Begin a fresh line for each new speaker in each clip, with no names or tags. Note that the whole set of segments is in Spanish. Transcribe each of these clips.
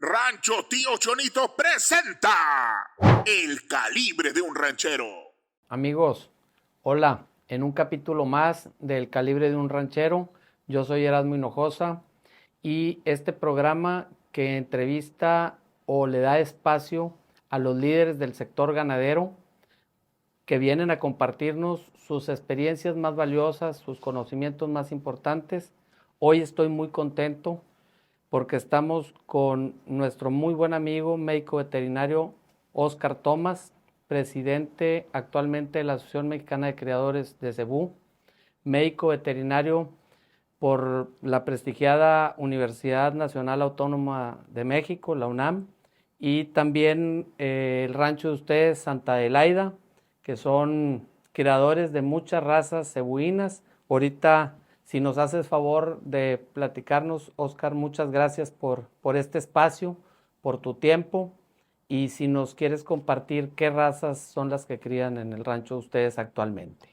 Rancho Tío Chonito presenta El calibre de un ranchero.
Amigos, hola, en un capítulo más del Calibre de un Ranchero, yo soy Erasmo Hinojosa y este programa que entrevista o le da espacio a los líderes del sector ganadero que vienen a compartirnos sus experiencias más valiosas, sus conocimientos más importantes. Hoy estoy muy contento porque estamos con nuestro muy buen amigo médico veterinario Óscar Tomás, presidente actualmente de la Asociación Mexicana de Criadores de Cebú, médico veterinario por la prestigiada Universidad Nacional Autónoma de México, la UNAM, y también el rancho de ustedes, Santa Adelaida, que son criadores de muchas razas cebuinas. Ahorita, si nos haces favor de platicarnos, Óscar, muchas gracias por este espacio, por tu tiempo, y si nos quieres compartir qué razas son las que crían en el rancho de ustedes actualmente.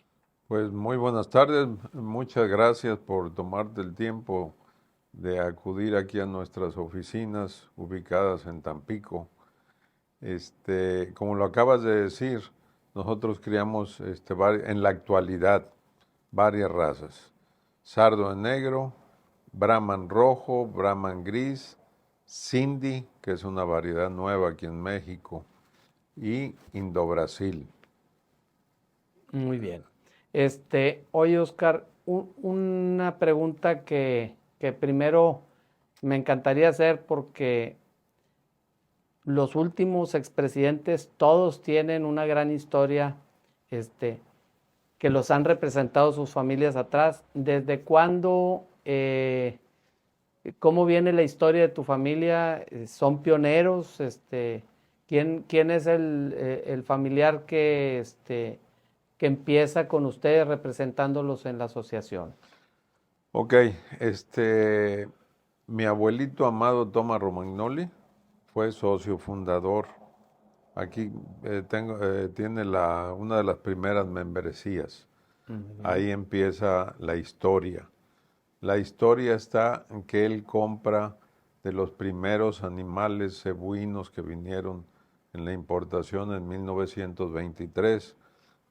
Pues muy buenas tardes, muchas gracias por tomarte el tiempo de acudir aquí a nuestras oficinas ubicadas en Tampico. Como lo acabas de decir, nosotros criamos en la actualidad varias razas. Sardo en negro, Brahman rojo, Brahman gris, Sindhi, que es una variedad nueva aquí en México, y Indo-Brasil.
Muy bien. Oye, Oscar, una pregunta que primero me encantaría hacer porque los últimos expresidentes todos tienen una gran historia, que los han representado sus familias atrás. ¿Desde cuándo, cómo viene la historia de tu familia? ¿Son pioneros? ¿Quién es el familiar que empieza con ustedes representándolos en la asociación?
Ok, mi abuelito amado Tomás Romagnoli fue socio fundador. Aquí tiene una de las primeras membresías. Ahí empieza la historia. La historia está en que él compra de los primeros animales cebuinos que vinieron en la importación en 1923.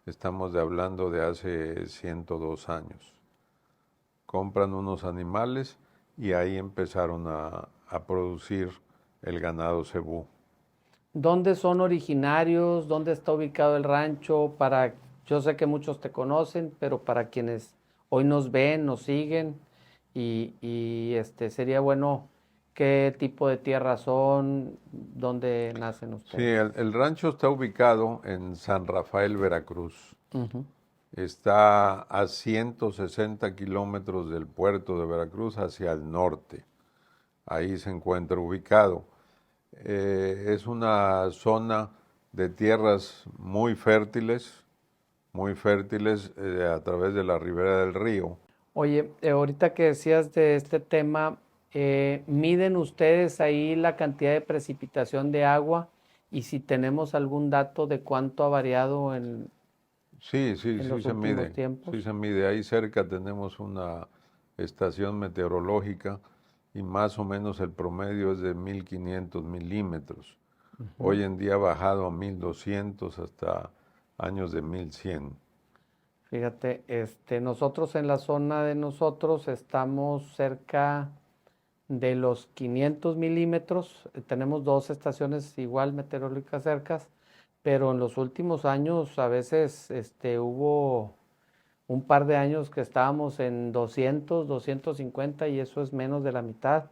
Estamos hablando de hace 102 años. Compran unos animales y ahí empezaron a producir el ganado cebú.
¿Dónde son originarios? ¿Dónde está ubicado el rancho? Yo sé que muchos te conocen, pero para quienes hoy nos ven, nos siguen, sería bueno qué tipo de tierra son, dónde nacen
Sí,
ustedes.
el rancho está ubicado en San Rafael, Veracruz.
Ujú.
Está a 160 kilómetros del puerto de Veracruz hacia el norte. Ahí se encuentra ubicado. Es una zona de tierras muy fértiles a través de la ribera del río.
Oye, ahorita que decías de este tema, ¿miden ustedes ahí la cantidad de precipitación de agua? Y si tenemos algún dato de cuánto ha variado
Sí
en los
se
últimos
mide,
tiempos.
sí se mide. Ahí cerca tenemos una estación meteorológica y más o menos el promedio es de 1500 milímetros. Hoy en día ha bajado a 1200 hasta años de 1100.
Fíjate, nosotros en la zona de nosotros estamos cerca de los 500 milímetros. Tenemos dos estaciones igual meteorológicas cercas, pero en los últimos años a veces hubo un par de años que estábamos en 200, 250 y eso es menos de la mitad.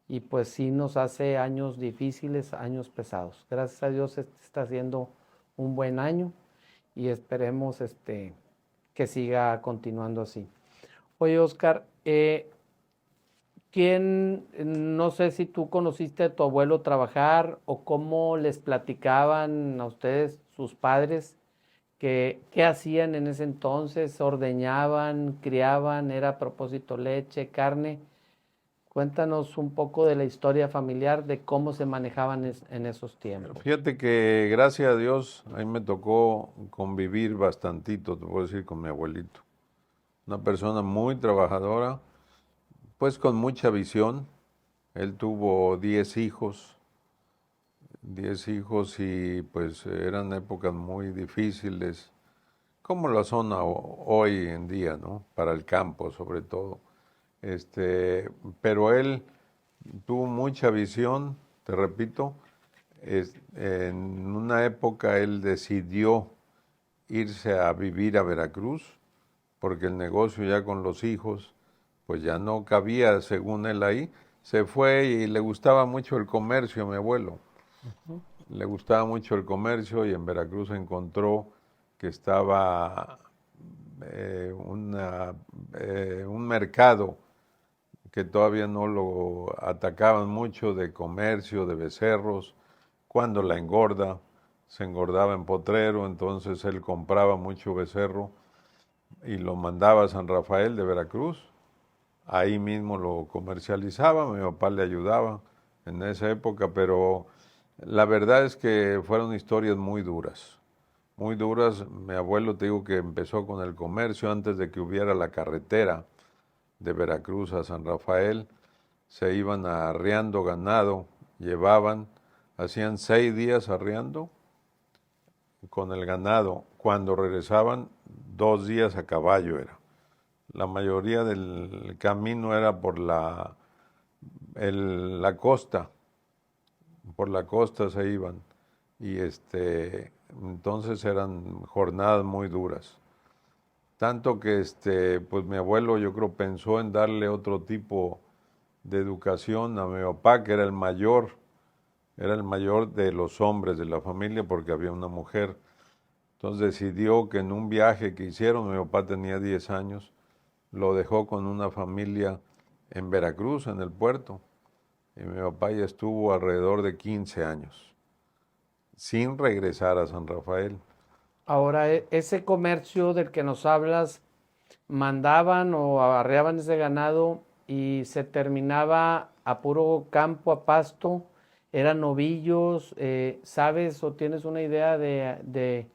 Y pues sí nos hace años difíciles, años pesados. Gracias a Dios este está siendo un buen año y esperemos que siga continuando así. Oye, Oscar, no sé si tú conociste a tu abuelo trabajar o cómo les platicaban a ustedes, sus padres, qué hacían en ese entonces, ordeñaban, criaban, era a propósito leche, carne. Cuéntanos un poco de la historia familiar, de cómo se manejaban en esos tiempos.
Fíjate que gracias a Dios a mí me tocó convivir bastantito, te puedo decir, con mi abuelito. Una persona muy trabajadora, pues con mucha visión. Él tuvo 10 hijos 10 hijos y pues eran épocas muy difíciles, como lo son hoy en día, ¿no? Para el campo sobre todo. Pero él tuvo mucha visión, te repito. En una época él decidió irse a vivir a Veracruz, porque el negocio ya con los hijos, pues ya no cabía según él ahí. Se fue y le gustaba mucho el comercio a mi abuelo. Le gustaba mucho el comercio y en Veracruz encontró que estaba un mercado que todavía no lo atacaban mucho, de comercio, de becerros. Cuando la engorda, se engordaba en potrero, entonces él compraba mucho becerro y lo mandaba a San Rafael de Veracruz. Ahí mismo lo comercializaba, mi papá le ayudaba en esa época, pero la verdad es que fueron historias muy duras. Muy duras. Mi abuelo, te digo, que empezó con el comercio antes de que hubiera la carretera de Veracruz a San Rafael. Se iban arriando ganado, llevaban, hacían 6 días arriando con el ganado. Cuando regresaban, 2 días a caballo era. La mayoría del camino era por la costa, por la costa se iban. Y entonces eran jornadas muy duras. Tanto que pues mi abuelo, yo creo, pensó en darle otro tipo de educación a mi papá, que era el mayor de los hombres de la familia porque había una mujer. Entonces decidió que en un viaje que hicieron, mi papá tenía 10 años, lo dejó con una familia en Veracruz, en el puerto. Y mi papá ya estuvo alrededor de 15 años, sin regresar a San Rafael.
Ahora, ese comercio del que nos hablas, mandaban o arreaban ese ganado y se terminaba a puro campo, a pasto, eran novillos, ¿sabes o tienes una idea de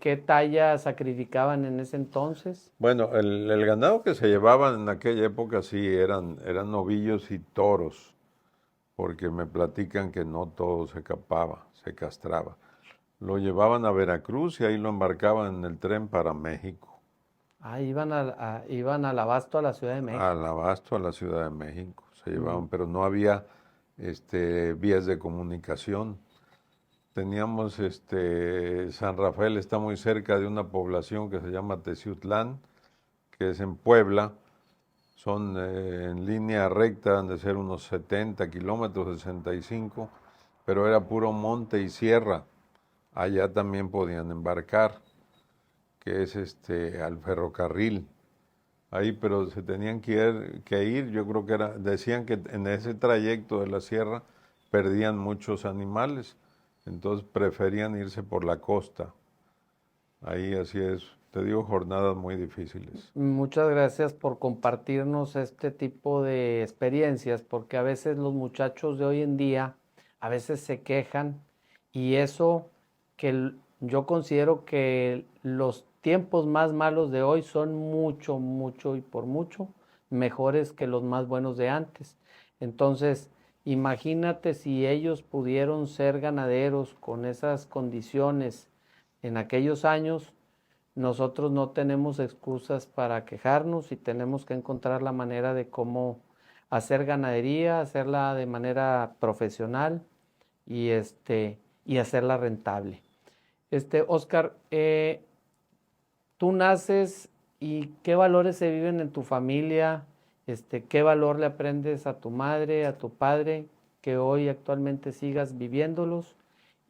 qué talla sacrificaban en ese entonces?
Bueno, el ganado que se llevaban en aquella época sí eran novillos y toros, porque me platican que no todo se capaba, se castraba. Lo llevaban a Veracruz y ahí lo embarcaban en el tren para México,
Ah, iban al Abasto a la Ciudad de
al
México.
Abasto, a la Ciudad de México. Se
Mm.
llevaban, pero no había vías de comunicación. Teníamos, San Rafael está muy cerca de una población que se llama Teciutlán, que es en Puebla. Son en línea recta, han de ser unos 70 kilómetros, 65, pero era puro monte y sierra. Allá también podían embarcar, que es al ferrocarril. Ahí, pero se tenían que ir, yo creo que decían que en ese trayecto de la sierra perdían muchos animales, entonces preferían irse por la costa. Ahí así es, te digo, jornadas muy difíciles.
Muchas gracias por compartirnos este tipo de experiencias, porque a veces los muchachos de hoy en día a veces se quejan y eso yo considero que los tiempos más malos de hoy son mucho, mucho y por mucho mejores que los más buenos de antes. Entonces, imagínate si ellos pudieron ser ganaderos con esas condiciones en aquellos años. Nosotros no tenemos excusas para quejarnos y tenemos que encontrar la manera de cómo hacer ganadería, hacerla de manera profesional y y hacerla rentable. Oscar, tú naces y qué valores se viven en tu familia, qué valor le aprendes a tu madre, a tu padre, que hoy actualmente sigas viviéndolos,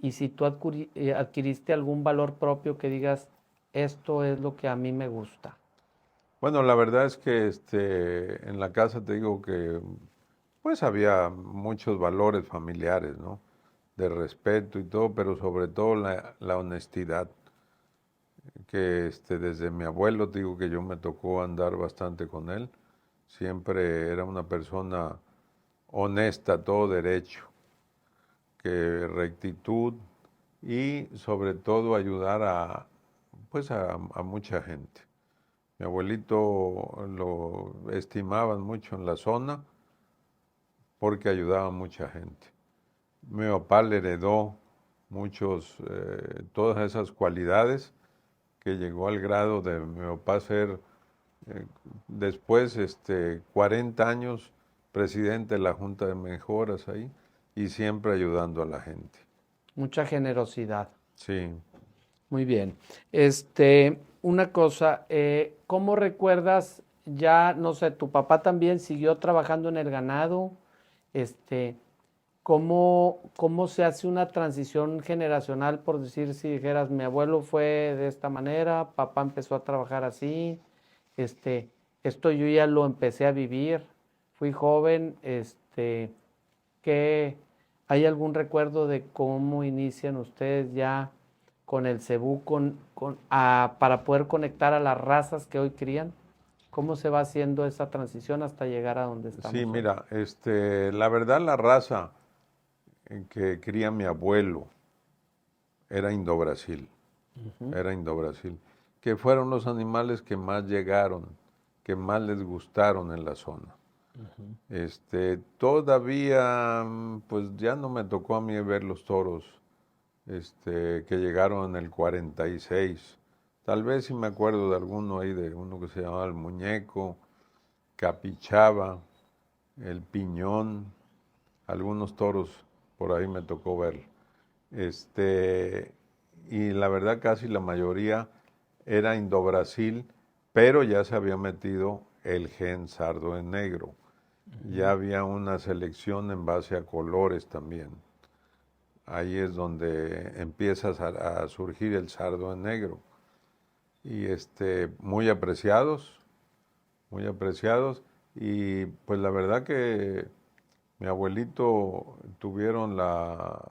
y si tú adquiriste algún valor propio que digas, esto es lo que a mí me gusta.
Bueno, la verdad es que en la casa te digo que pues había muchos valores familiares, ¿no? De respeto y todo, pero sobre todo la honestidad, que desde mi abuelo te digo que yo me tocó andar bastante con él, siempre era una persona honesta, todo derecho, que rectitud y sobre todo ayudar pues a mucha gente. Mi abuelito lo estimaban mucho en la zona porque ayudaba a mucha gente. Mi papá le heredó todas esas cualidades que llegó al grado de mi papá ser después 40 años presidente de la Junta de Mejoras ahí y siempre ayudando a la gente.
Mucha generosidad.
Sí.
Muy bien. Una cosa, ¿cómo recuerdas ya, no sé, tu papá también siguió trabajando en el ganado? ¿Cómo se hace una transición generacional, por decir, si dijeras, mi abuelo fue de esta manera, papá empezó a trabajar así, este, esto yo ya lo empecé a vivir, fui joven, ¿hay algún recuerdo de cómo inician ustedes ya con el cebú para poder conectar a las razas que hoy crían? ¿Cómo se va haciendo esa transición hasta llegar a donde estamos
Sí,
hoy?
mira, la verdad la raza en que cría mi abuelo era Indo-Brasil, era Indo-Brasil, que fueron los animales que más llegaron, que más les gustaron en la zona. Todavía, pues ya no me tocó a mí ver los toros, que llegaron en el 46. Tal vez si me acuerdo de alguno ahí, de uno que se llamaba el Muñeco, Capichaba, el Piñón, algunos toros por ahí me tocó ver. Y la verdad casi la mayoría era Indo-Brasil, pero ya se había metido el gen sardo en negro. Ya había una selección en base a colores también. Ahí es donde empieza a surgir el sardo en negro. Y muy apreciados. Y pues la verdad que mi abuelito tuvieron la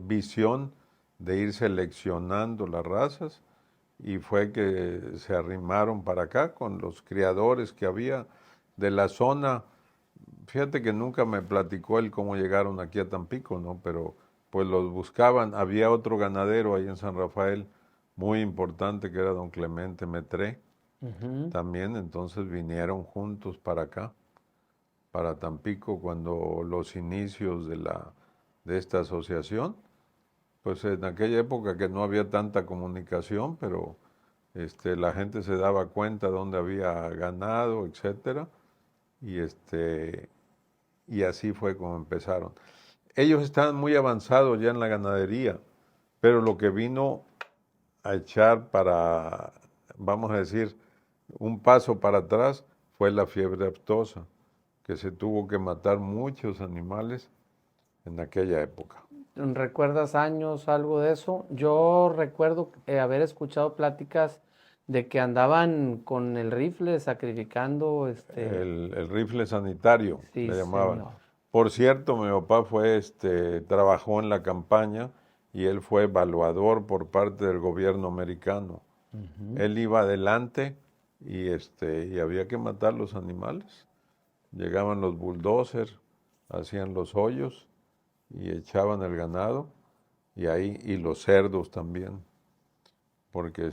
visión de ir seleccionando las razas y fue que se arrimaron para acá con los criadores que había de la zona. Fíjate que nunca me platicó él cómo llegaron aquí a Tampico, ¿no? Pero pues los buscaban. Había otro ganadero ahí en San Rafael muy importante que era don Clemente Metré. También entonces vinieron juntos para acá, para Tampico, cuando los inicios de esta asociación, pues en aquella época que no había tanta comunicación, pero la gente se daba cuenta dónde había ganado, etcétera, y y así fue como empezaron. Ellos estaban muy avanzados ya en la ganadería, pero lo que vino a echar para, vamos a decir, un paso para atrás fue la fiebre aftosa, que se tuvo que matar muchos animales en aquella época.
¿Recuerdas años, algo de eso? Yo recuerdo haber escuchado pláticas de que andaban con el rifle sacrificando,
El rifle sanitario,
sí,
le llamaban.
señor.
Por cierto, mi papá trabajó en la campaña y él fue evaluador por parte del gobierno americano. Él iba adelante y había que matar los animales. Llegaban los bulldozers, hacían los hoyos y echaban el ganado y los cerdos también. Porque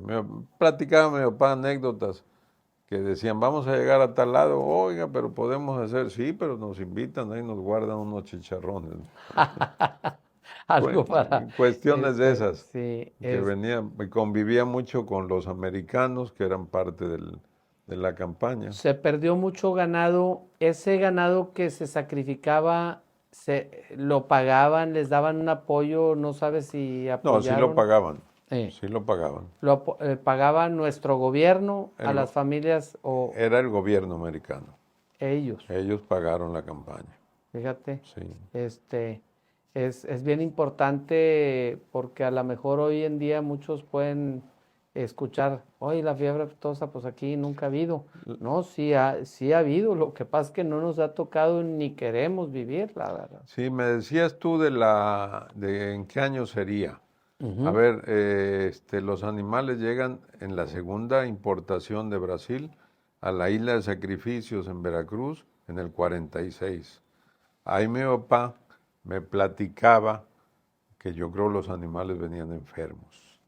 me platicaba mi papá anécdotas que decían, vamos a llegar a tal lado, oiga, pero podemos hacer, sí, pero nos invitan, ahí nos guardan unos chicharrones.
Algo para...
Cuestiones de esas,
sí,
que venían, y convivía mucho con los americanos, que eran parte de la campaña.
se perdió mucho ganado. Ese ganado que se sacrificaba, lo pagaban, les daban un apoyo, no sabes si
No, sí lo
apoyaron.
pagaban,
Eh,
sí lo pagaban.
pagaba nuestro gobierno a las familias o
Era el gobierno americano.
ellos.
Ellos pagaron la campaña.
Fíjate,
Sí.
es bien importante porque a lo mejor hoy en día muchos pueden escuchar, oye, la fiebre aftosa, pues aquí nunca ha habido. No, sí ha habido, lo que pasa es que no nos ha tocado ni queremos vivir, la verdad.
Sí, me decías tú de en qué año sería. A ver, los animales llegan en la segunda importación de Brasil a la isla de Sacrificios en Veracruz en el 46. Ahí mi papá me platicaba que yo creo los animales venían enfermos.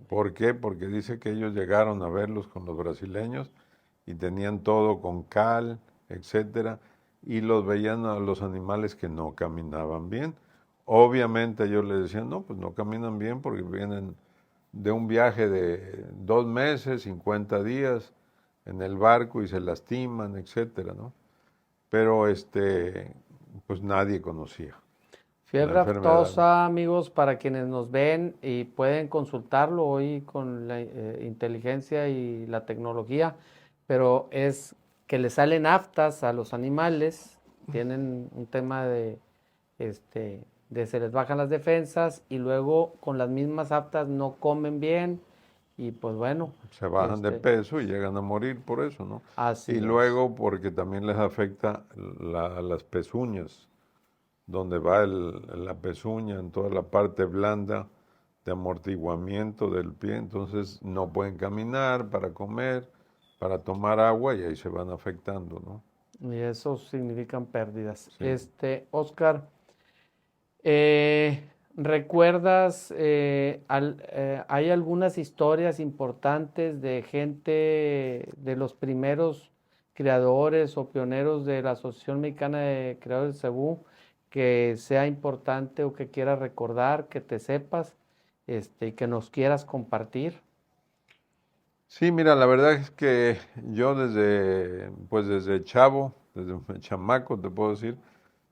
¿Por qué? Porque dice que ellos llegaron a verlos con los brasileños y tenían todo con cal, etcétera, y los veían a los animales que no caminaban bien. Obviamente yo les decía, no, pues no caminan bien porque vienen de un viaje de 2 meses, 50 días en el barco y se lastiman, etcétera, ¿no? Pero pues nadie conocía la
Fiebre
enfermedad.
aftosa, amigos, para quienes nos ven y pueden consultarlo hoy con la inteligencia y la tecnología, pero es que le salen aftas a los animales, tienen un tema de se les bajan las defensas y luego con las mismas aftas no comen bien y pues bueno,
Se bajan de peso y llegan a morir por eso, ¿no?
así
Y
es.
luego porque también les afecta las pezuñas, donde va la pezuña en toda la parte blanda de amortiguamiento del pie, entonces no pueden caminar para comer, para tomar agua y ahí se van afectando, ¿no?
Y eso significan pérdidas.
Sí.
Oscar, ¿recuerdas, hay algunas historias importantes de gente, de los primeros creadores o pioneros de la Asociación Mexicana de Creadores de Cebú, que sea importante o que quieras recordar, que te sepas, y que nos quieras compartir?
Sí, mira, la verdad es que yo desde chavo, desde chamaco, te puedo decir,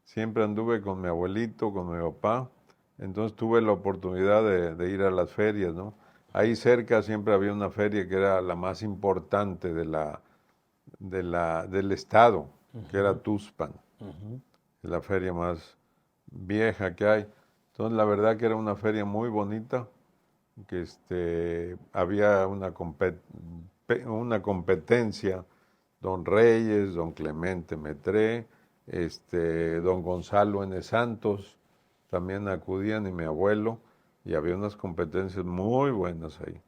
siempre anduve con mi abuelito, con mi papá, entonces tuve la oportunidad de ir a las ferias, ¿no? Ahí cerca siempre había una feria que era la más importante del estado, que era Tuxpan, la feria más vieja que hay. Entonces, la verdad que era una feria muy bonita, que había una competencia, don Reyes, don Clemente Metré, don Gonzalo N. Santos, también acudían y mi abuelo, y había unas competencias muy buenas ahí.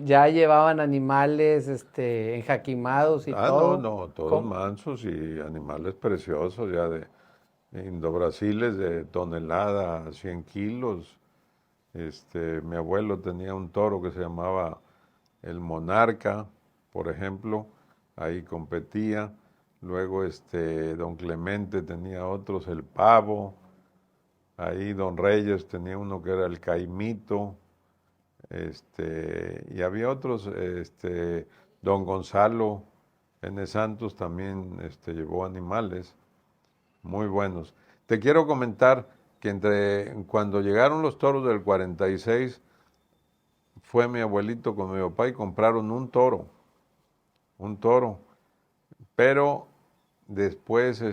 Ya llevaban animales, enjaquimados y
Ah, no,
todo.
no, todos
¿Cómo?
mansos y animales preciosos, ya de indobrasiles de tonelada, 100 kilos. Mi abuelo tenía un toro que se llamaba el Monarca, por ejemplo, ahí competía. Luego don Clemente tenía otros, el Pavo. Ahí don Reyes tenía uno que era el Caimito. Y había otros, don Gonzalo N. Santos también llevó animales muy buenos. Te quiero comentar que cuando llegaron los toros del 46, fue mi abuelito con mi papá y compraron un toro, pero después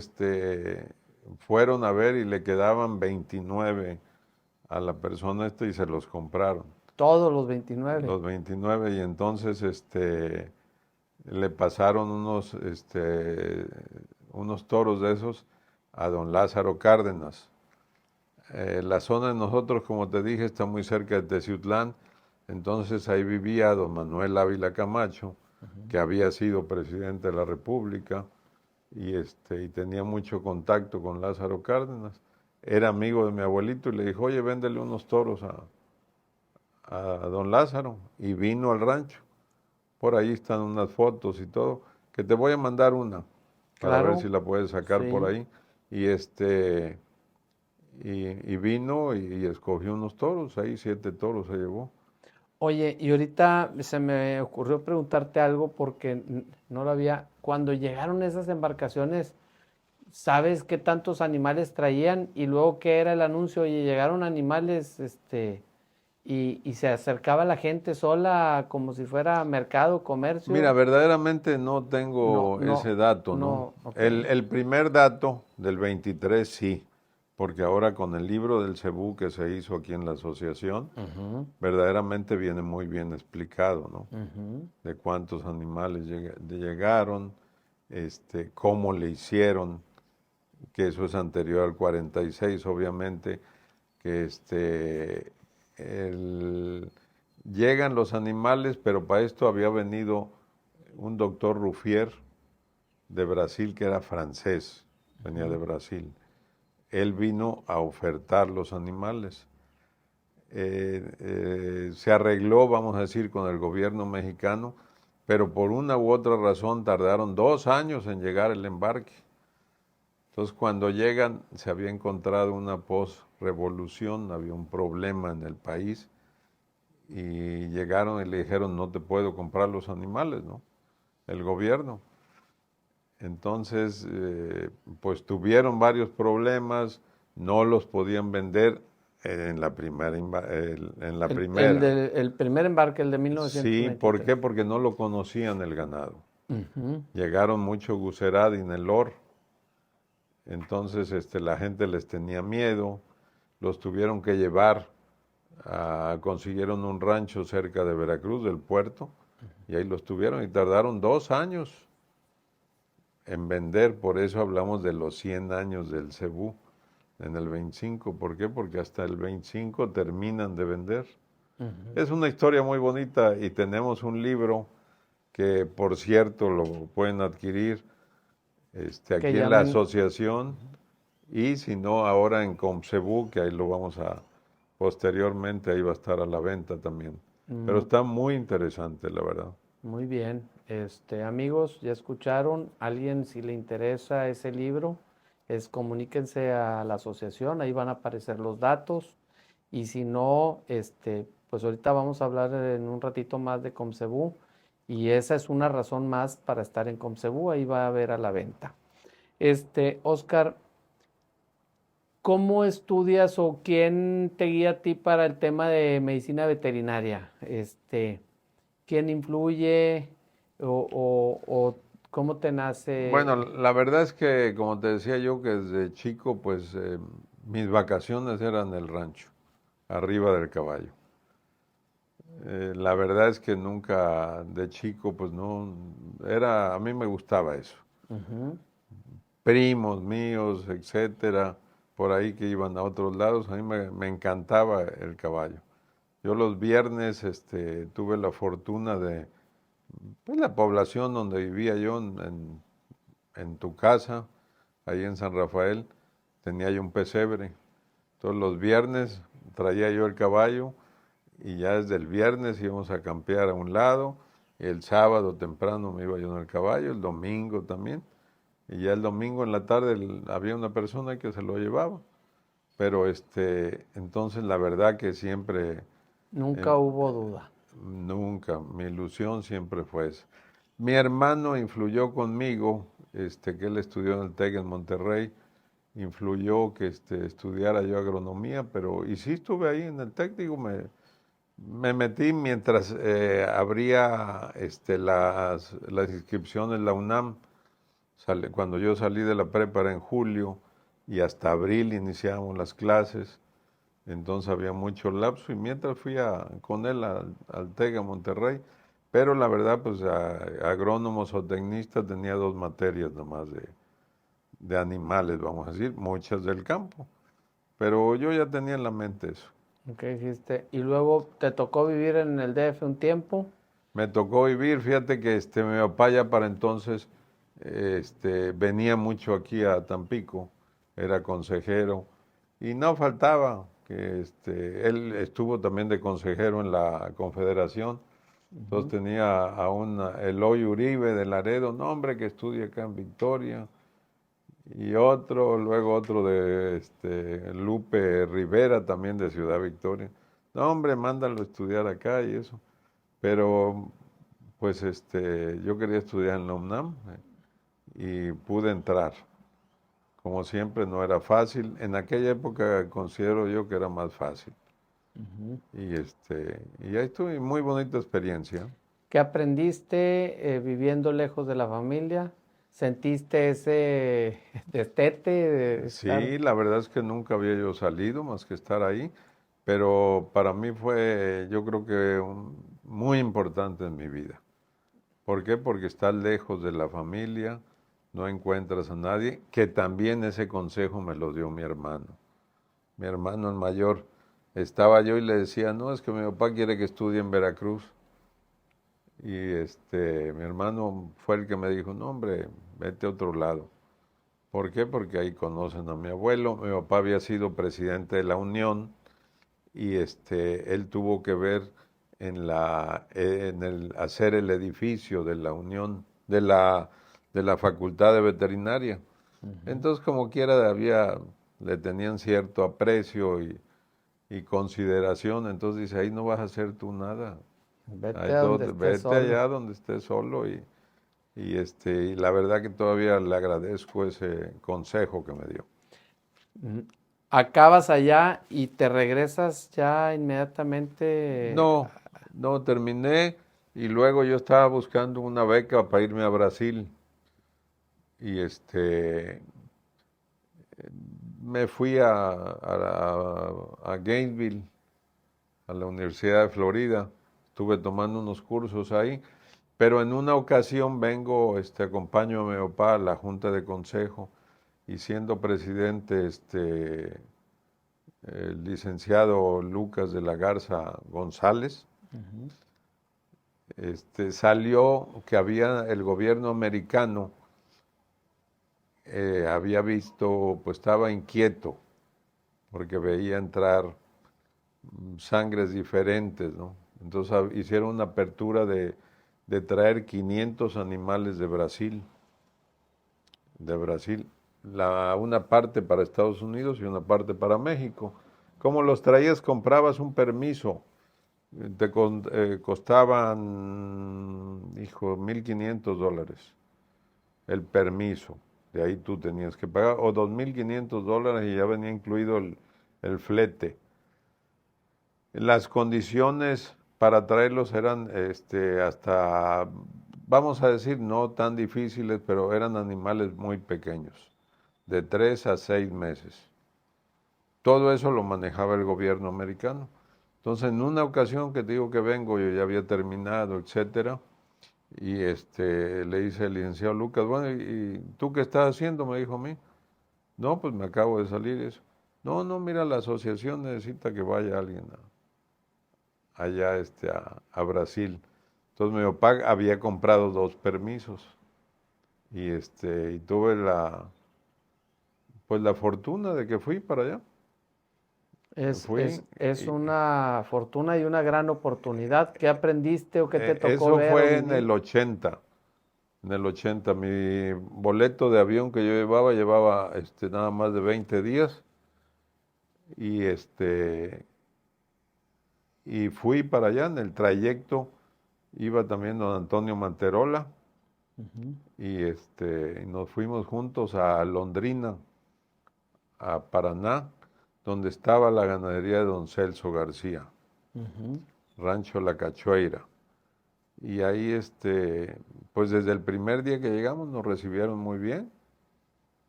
fueron a ver y le quedaban 29 a la persona y se los compraron,
Todos los 29.
los 29 y entonces le pasaron unos toros de esos a don Lázaro Cárdenas. La zona de nosotros, como te dije, está muy cerca de Teciutlán, entonces ahí vivía don Manuel Ávila Camacho, que había sido presidente de la República y tenía mucho contacto con Lázaro Cárdenas. Era amigo de mi abuelito y le dijo, oye, véndele unos toros a don Lázaro, y vino al rancho. Por ahí están unas fotos y todo, que te voy a mandar una para ver si
Claro,
la puedes sacar por
sí.
ahí. Y y vino y escogió unos toros, ahí 7 toros se llevó.
Oye, y ahorita se me ocurrió preguntarte algo porque no lo había. Cuando llegaron esas embarcaciones, ¿sabes qué tantos animales traían? Y luego, ¿qué era el anuncio? Oye, llegaron animales, y se acercaba la gente sola como si fuera mercado,
Mira,
comercio.
verdaderamente no
No,
tengo
no,
ese dato, ¿no?
no, ok.
El primer dato del 23 sí, porque ahora con el libro del Cebú que se hizo aquí en la asociación,
Ujú,
verdaderamente viene muy bien explicado, ¿no?
ujú.
De cuántos animales llegaron, cómo le hicieron, que eso es anterior al 46, obviamente, que llegan los animales, pero para esto había venido un doctor Ruffier de Brasil, que era francés, venía de Brasil. Él vino a ofertar los animales. Se arregló, vamos a decir, con el gobierno mexicano, pero por una u otra razón tardaron 2 años en llegar el embarque. Entonces, cuando llegan, se había encontrado una post-revolución, había un problema en el país, y llegaron y le dijeron, no te puedo comprar los animales, ¿no? El gobierno. Entonces, pues tuvieron varios problemas, no los podían vender en la primera.
El primer embarque, el de
Sí,
1923.
¿por qué? Porque no lo conocían el ganado.
Ujú.
Llegaron mucho Gucerad y Nelor, entonces la gente les tenía miedo, los tuvieron que llevar, consiguieron un rancho cerca de Veracruz, del puerto, y ahí los tuvieron y tardaron 2 años en vender, por eso hablamos de los 100 años del cebú en el 25. ¿Por qué? Porque hasta el 25 terminan de vender. Es una historia muy bonita y tenemos un libro que, por cierto, lo pueden adquirir
Que
aquí en la asociación y si no, ahora en Comcebú, que ahí lo vamos a, posteriormente, ahí va a estar a la venta también. Pero está muy interesante, la verdad.
Muy bien. Amigos, ya escucharon. Alguien, si le interesa ese libro, comuníquense a la asociación, ahí van a aparecer los datos. Y si no, pues ahorita vamos a hablar en un ratito más de Comcebú. Y esa es una razón más para estar en Comcebú, ahí va a haber a la venta. Oscar, ¿cómo estudias o quién te guía a ti para el tema de medicina veterinaria? ¿Quién influye o cómo te nace?
Bueno, la verdad es que, como te decía yo, que desde chico, pues mis vacaciones eran en el rancho, arriba del caballo. La verdad es que nunca de chico, pues no, a mí me gustaba eso.
Ujú.
Primos míos, etcétera, por ahí que iban a otros lados, a mí me encantaba el caballo. Yo los viernes tuve la fortuna de, pues la población donde vivía yo, en tu casa, ahí en San Rafael, tenía yo un pesebre. Todos los viernes traía yo el caballo y ya desde el viernes íbamos a campear a un lado, el sábado temprano me iba yo en el caballo, el domingo también, y ya el domingo en la tarde había una persona que se lo llevaba. Pero entonces la verdad que siempre,
Nunca hubo duda.
nunca, mi ilusión siempre fue esa. Mi hermano influyó conmigo, que él estudió en el TEC en Monterrey, influyó que estudiara yo agronomía, pero y sí estuve ahí en el TEC, digo, me metí mientras abría las inscripciones en la UNAM. Cuando yo salí de la prepa era en julio y hasta abril iniciábamos las clases, entonces había mucho lapso y mientras fui con él al TEC a Monterrey, pero la verdad pues agrónomo o tecnista tenía 2 materias nomás de animales, vamos a decir, muchas del campo, pero yo ya tenía en la mente eso.
Ok, dijiste. Y luego te tocó vivir en el DF un tiempo.
Me tocó vivir, fíjate que mi papá ya para entonces venía mucho aquí a Tampico, era consejero y no faltaba que él estuvo también de consejero en la Confederación. Entonces tenía a Eloy Uribe de Laredo, no hombre, que estudia acá en Victoria, y luego otro de Lupe Rivera, también de Ciudad Victoria. No hombre, mándalo a estudiar acá y eso. Pero pues yo quería estudiar en la UNAM y pude entrar. Como siempre no era fácil. En aquella época considero yo que era más fácil. Y y ahí estuve, muy bonita experiencia.
¿Qué aprendiste viviendo lejos de la familia? ¿Sentiste ese destete de estar?
Sí, la verdad es que nunca había yo salido más que estar ahí, pero para mí fue, yo creo que muy importante en mi vida. ¿Por qué? Porque estás lejos de la familia, no encuentras a nadie, que también ese consejo me lo dio mi hermano. Mi hermano el mayor, estaba yo y le decía, no, es que mi papá quiere que estudie en Veracruz. Y mi hermano fue el que me dijo, no, hombre, vete a otro lado. ¿Por qué? Porque ahí conocen a mi abuelo. Mi papá había sido presidente de la Unión y él tuvo que ver en el hacer el edificio de la Unión, de la Facultad de Veterinaria. Entonces, como quiera, le tenían cierto aprecio y consideración. Entonces dice, ahí no vas a hacer tú nada.
Vete a donde estés
Vete
solo.
allá donde estés solo y la verdad que todavía le agradezco ese consejo que me dio.
Acabas allá y te regresas ya inmediatamente.
No terminé y luego yo estaba buscando una beca para irme a Brasil y me fui a Gainesville, a la Universidad de Florida. Estuve tomando unos cursos ahí, pero en una ocasión acompaño a mi papá a la junta de consejo y siendo presidente el licenciado Lucas de la Garza González, salió que el gobierno americano había visto, pues estaba inquieto porque veía entrar sangres diferentes, ¿no? Entonces hicieron una apertura de traer 500 animales de Brasil, una parte para Estados Unidos y una parte para México. ¿Cómo los traías? Comprabas un permiso, costaban, $1,500 el permiso. De ahí tú tenías que pagar, o $2,500 y ya venía incluido el flete. Las condiciones para traerlos eran hasta, vamos a decir, no tan difíciles, pero eran animales muy pequeños, de 3 a 6 meses. Todo eso lo manejaba el gobierno americano. Entonces, en una ocasión que te digo que vengo, yo ya había terminado, etcétera, y le dice el licenciado Lucas, bueno, ¿y tú qué estás haciendo? Me dijo a mí. No, pues me acabo de salir eso. No, mira, la asociación necesita que vaya alguien allá a Brasil. Entonces mi papá había comprado 2 permisos y tuve la fortuna de que fui para allá.
Es una fortuna y una gran oportunidad. ¿Qué aprendiste o qué te tocó
Eso
ver o
fue en
vivir?
el 80. En el 80, mi boleto de avión que yo llevaba nada más de 20 días y y fui para allá. En el trayecto iba también don Antonio Manterola y nos fuimos juntos a Londrina, a Paraná, donde estaba la ganadería de don Celso García, Rancho La Cachoeira. Y ahí, pues desde el primer día que llegamos nos recibieron muy bien.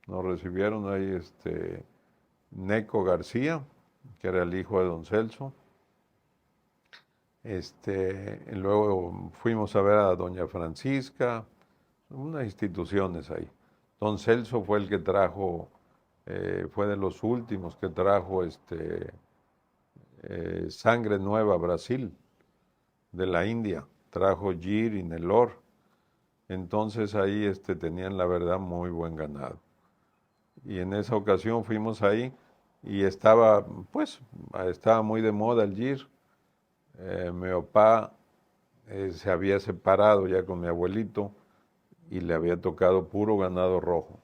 Nos recibieron ahí Neco García, que era el hijo de don Celso. Y luego fuimos a ver a doña Francisca, unas instituciones ahí. Don Celso fue el que trajo, fue de los últimos que trajo sangre nueva a Brasil, de la India. Trajo Gir y Nelor. Entonces ahí tenían la verdad muy buen ganado. Y en esa ocasión fuimos ahí y estaba muy de moda el Gir. Mi papá se había separado ya con mi abuelito y le había tocado puro ganado rojo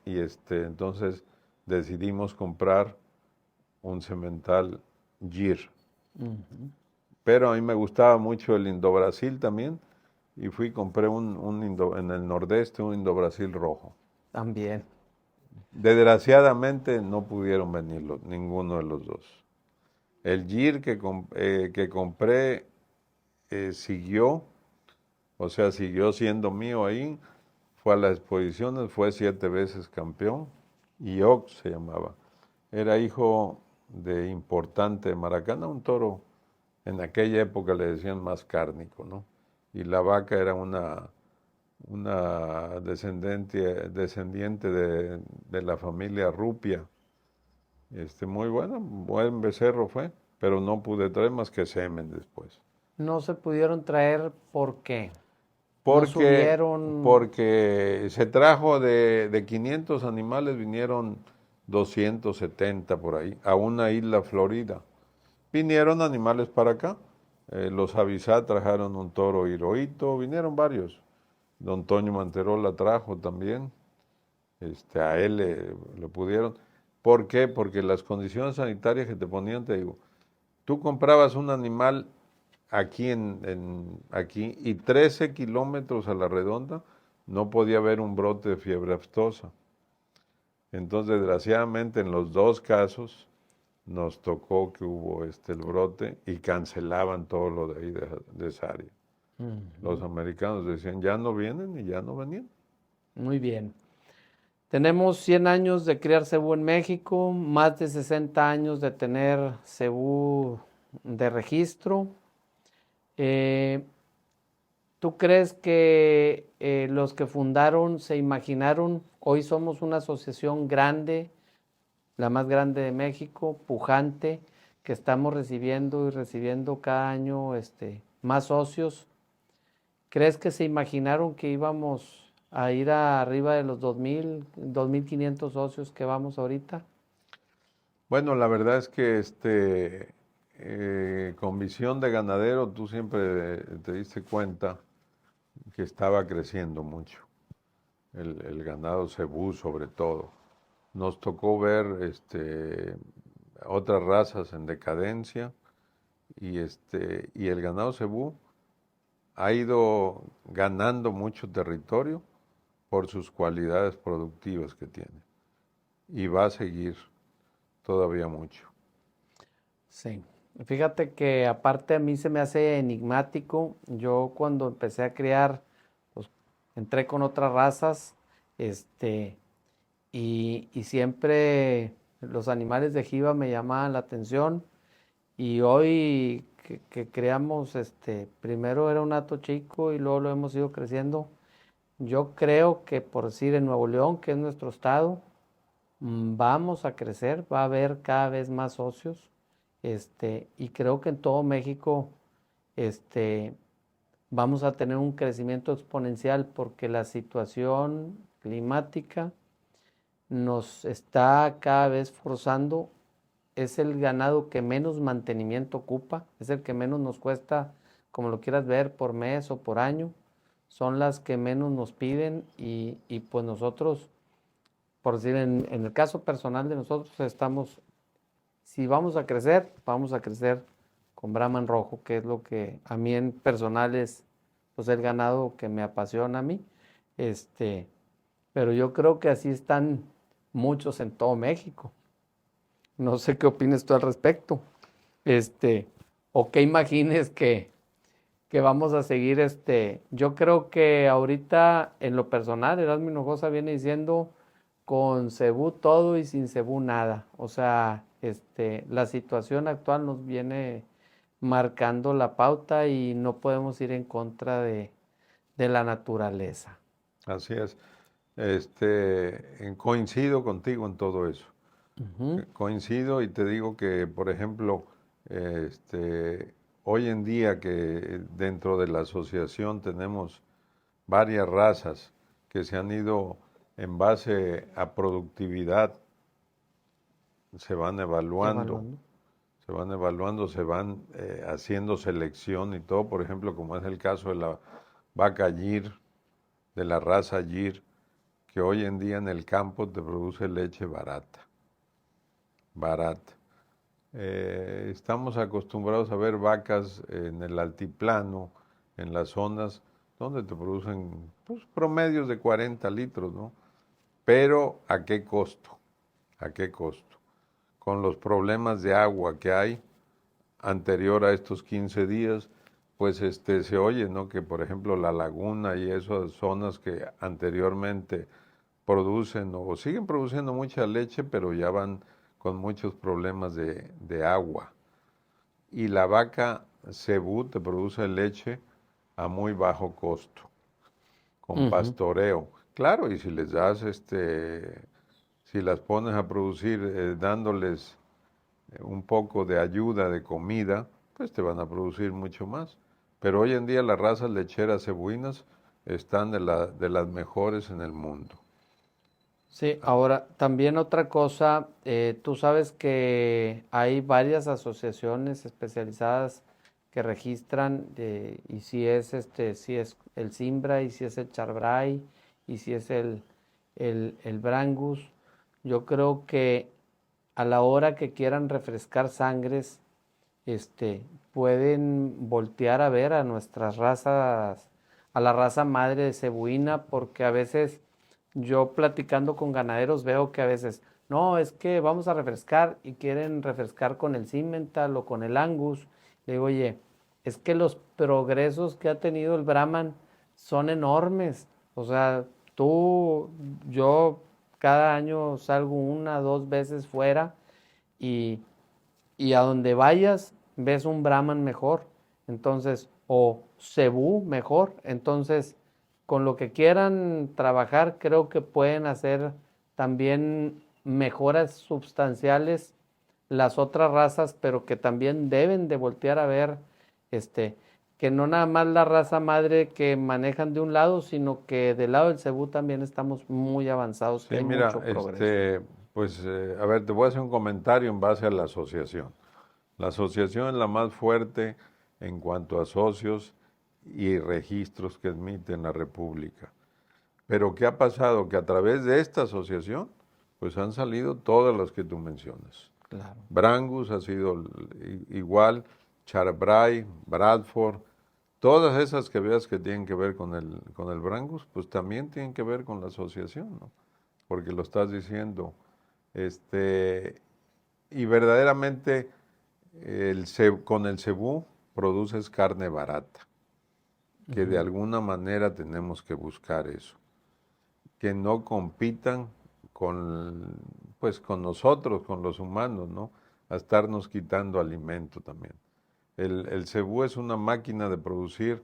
y entonces decidimos comprar un semental Gir. Pero a mí me gustaba mucho el Indo-Brasil también y fui y compré en el nordeste un Indo-Brasil rojo.
También.
Desgraciadamente no pudieron venir ninguno de los dos. El Gir que compré siguió siendo mío ahí, fue a las exposiciones, fue 7 veces campeón, y Ox se llamaba. Era hijo de Importante de Maracana, un toro, en aquella época le decían más cárnico, ¿no? Y la vaca era una descendiente de la familia Rupia. Muy bueno, buen becerro fue, pero no pude traer más que semen después.
No se pudieron traer, ¿por qué?
Porque,
subieron.
porque se trajo de 500 animales, vinieron 270 por ahí, a una isla Florida. Vinieron animales para acá. Los Avisá trajeron un toro Hirohito, vinieron varios. don Toño Manterola trajo también, a él lo pudieron. ¿Por qué? Porque las condiciones sanitarias que te ponían, te digo, tú comprabas un animal aquí, aquí y 13 kilómetros a la redonda no podía haber un brote de fiebre aftosa. Entonces, desgraciadamente, en los dos casos nos tocó que hubo el brote y cancelaban todo lo de ahí de esa área. Los americanos decían, ya no vienen y ya no venían.
Muy bien. Tenemos 100 años de criar cebú en México, más de 60 años de tener cebú de registro. ¿Tú crees que los que fundaron se imaginaron, hoy somos una asociación grande, la más grande de México, pujante, que estamos recibiendo y recibiendo cada año más socios? ¿Crees que se imaginaron que íbamos a ir arriba de los 2,000, 2,500 socios que vamos ahorita?
Bueno, la verdad es que con visión de ganadero tú siempre te diste cuenta que estaba creciendo mucho, el ganado cebú sobre todo. Nos tocó ver otras razas en decadencia y el ganado cebú ha ido ganando mucho territorio por sus cualidades productivas que tiene y va a seguir todavía mucho.
Sí. Fíjate que aparte a mí se me hace enigmático. Yo cuando empecé a criar, pues entré con otras razas, y siempre los animales de Jiva me llamaban la atención. Y hoy que creamos, primero era un hato chico y luego lo hemos ido creciendo. Yo creo que por decir en Nuevo León, que es nuestro estado, vamos a crecer, va a haber cada vez más socios, y creo que en todo México, este, vamos a tener un crecimiento exponencial porque la situación climática nos está cada vez forzando. Es el ganado que menos mantenimiento ocupa, es el que menos nos cuesta, como lo quieras ver, por mes o por año. Son las que menos nos piden y pues nosotros, por decir, en el caso personal de nosotros, si vamos a crecer con Brahman rojo, que es lo que a mí en personal es pues el ganado que me apasiona a mí. Pero yo creo que así están muchos en todo México. No sé qué opines tú al respecto. O qué imagines que vamos a seguir. Yo creo que ahorita, en lo personal, Erasmo Hinojosa viene diciendo con cebú todo y sin cebú nada. O sea, la situación actual nos viene marcando la pauta y no podemos ir en contra de la naturaleza.
Así es. Coincido contigo en todo eso. Coincido y te digo que, por ejemplo, hoy en día que dentro de la asociación tenemos varias razas que se han ido en base a productividad, se van evaluando, se van haciendo selección y todo, por ejemplo, como es el caso de la vaca Gir, de la raza Gir, que hoy en día en el campo te produce leche barata. Estamos acostumbrados a ver vacas en el altiplano, en las zonas donde te producen pues, promedios de 40 litros, ¿no? Pero ¿a qué costo? ¿A qué costo? Con los problemas de agua que hay anterior a estos 15 días, pues se oye, ¿no? Que por ejemplo la laguna y esas zonas que anteriormente producen o siguen produciendo mucha leche, pero ya van con muchos problemas de agua. Y la vaca cebú te produce leche a muy bajo costo, con pastoreo. Claro, y si les das, si las pones a producir dándoles un poco de ayuda de comida, pues te van a producir mucho más. Pero hoy en día las razas lecheras cebuinas están de las mejores en el mundo.
Sí, ahora también otra cosa, tú sabes que hay varias asociaciones especializadas que registran, y si es si es el Cimbra, y si es el Charbray, y si es el Brangus. Yo creo que a la hora que quieran refrescar sangres, pueden voltear a ver a nuestras razas, a la raza madre de cebuina, porque a veces yo platicando con ganaderos veo que a veces, no, es que vamos a refrescar y quieren refrescar con el Simmental o con el Angus. Le digo, oye, es que los progresos que ha tenido el Brahman son enormes. O sea, yo cada año salgo 1 o 2 veces fuera y, y a donde vayas ves un Brahman mejor, entonces, o cebú mejor. Entonces, con lo que quieran trabajar, creo que pueden hacer también mejoras sustanciales las otras razas, pero que también deben de voltear a ver, que no nada más la raza madre que manejan de un lado, sino que del lado del cebú también estamos muy avanzados, que
Sí,
hay
mira,
mucho progreso.
pues, a ver, te voy a hacer un comentario en base a la asociación. La asociación es la más fuerte en cuanto a socios y registros que emite en la República. Pero ¿qué ha pasado? Que a través de esta asociación, pues han salido todas las que tú mencionas.
Claro.
Brangus ha sido igual, Charbray, Bradford, todas esas que veas que tienen que ver con el Brangus, pues también tienen que ver con la asociación, ¿no? Porque lo estás diciendo. Y verdaderamente con el cebú produces carne barata, que de alguna manera tenemos que buscar eso, que no compitan con, pues, con nosotros, con los humanos, ¿no? A estarnos quitando alimento también. El cebú es una máquina de producir,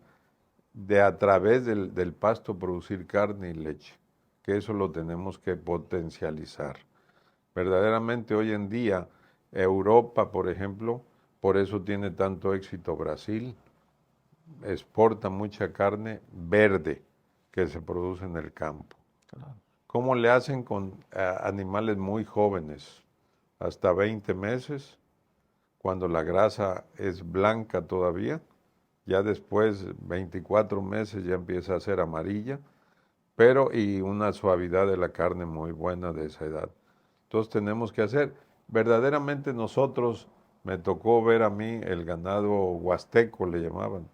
de a través del pasto producir carne y leche, que eso lo tenemos que potencializar. Verdaderamente hoy en día, Europa, por ejemplo, por eso tiene tanto éxito Brasil, exporta mucha carne verde que se produce en el campo. ¿Cómo le hacen con animales muy jóvenes? Hasta 20 meses, cuando la grasa es blanca todavía, ya después 24 meses ya empieza a ser amarilla, pero y una suavidad de la carne muy buena de esa edad. Entonces tenemos que hacer, verdaderamente nosotros, me tocó ver a mí el ganado huasteco, le llamaban,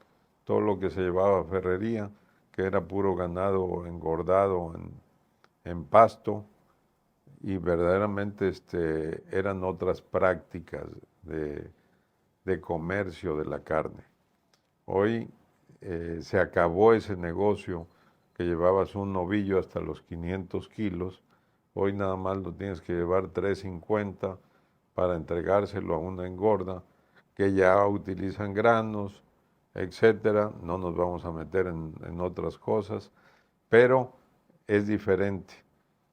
todo lo que se llevaba a ferrería, que era puro ganado engordado en pasto, y verdaderamente eran otras prácticas de comercio de la carne. Hoy se acabó ese negocio que llevabas un novillo hasta los 500 kilos, hoy nada más lo tienes que llevar 350 para entregárselo a una engorda que ya utilizan granos, etcétera. No nos vamos a meter en otras cosas, pero es diferente.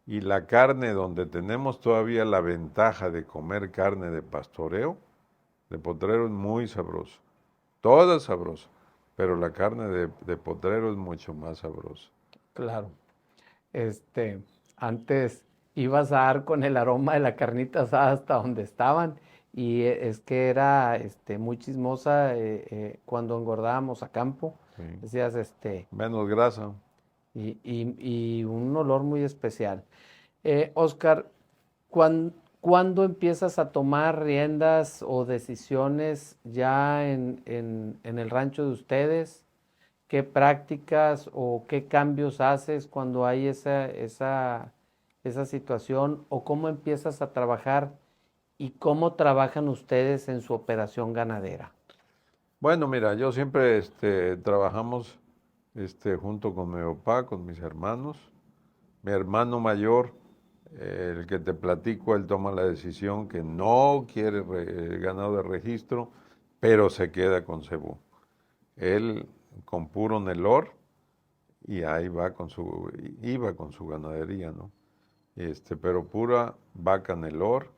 Y la carne donde tenemos todavía la ventaja de comer carne de pastoreo, de potrero, es muy sabrosa. Toda sabrosa, pero la carne de potrero es mucho más sabrosa.
Claro. Antes ibas a dar con el aroma de la carnita asada hasta donde estaban, y es que era muy chismosa cuando engordábamos a campo.
Sí.
Decías,
Menos grasa.
y un olor muy especial. Oscar, ¿cuándo empiezas a tomar riendas o decisiones ya en el rancho de ustedes? ¿Qué prácticas o qué cambios haces cuando hay esa situación? ¿O cómo empiezas a trabajar y cómo trabajan ustedes en su operación ganadera?
Bueno, mira, yo siempre trabajamos junto con mi papá, con mis hermanos. Mi hermano mayor, el que te platico, él toma la decisión que no quiere ganado de registro, pero se queda con cebú. Él con puro Nelor y ahí iba con su ganadería, ¿no? Pero pura vaca Nelor,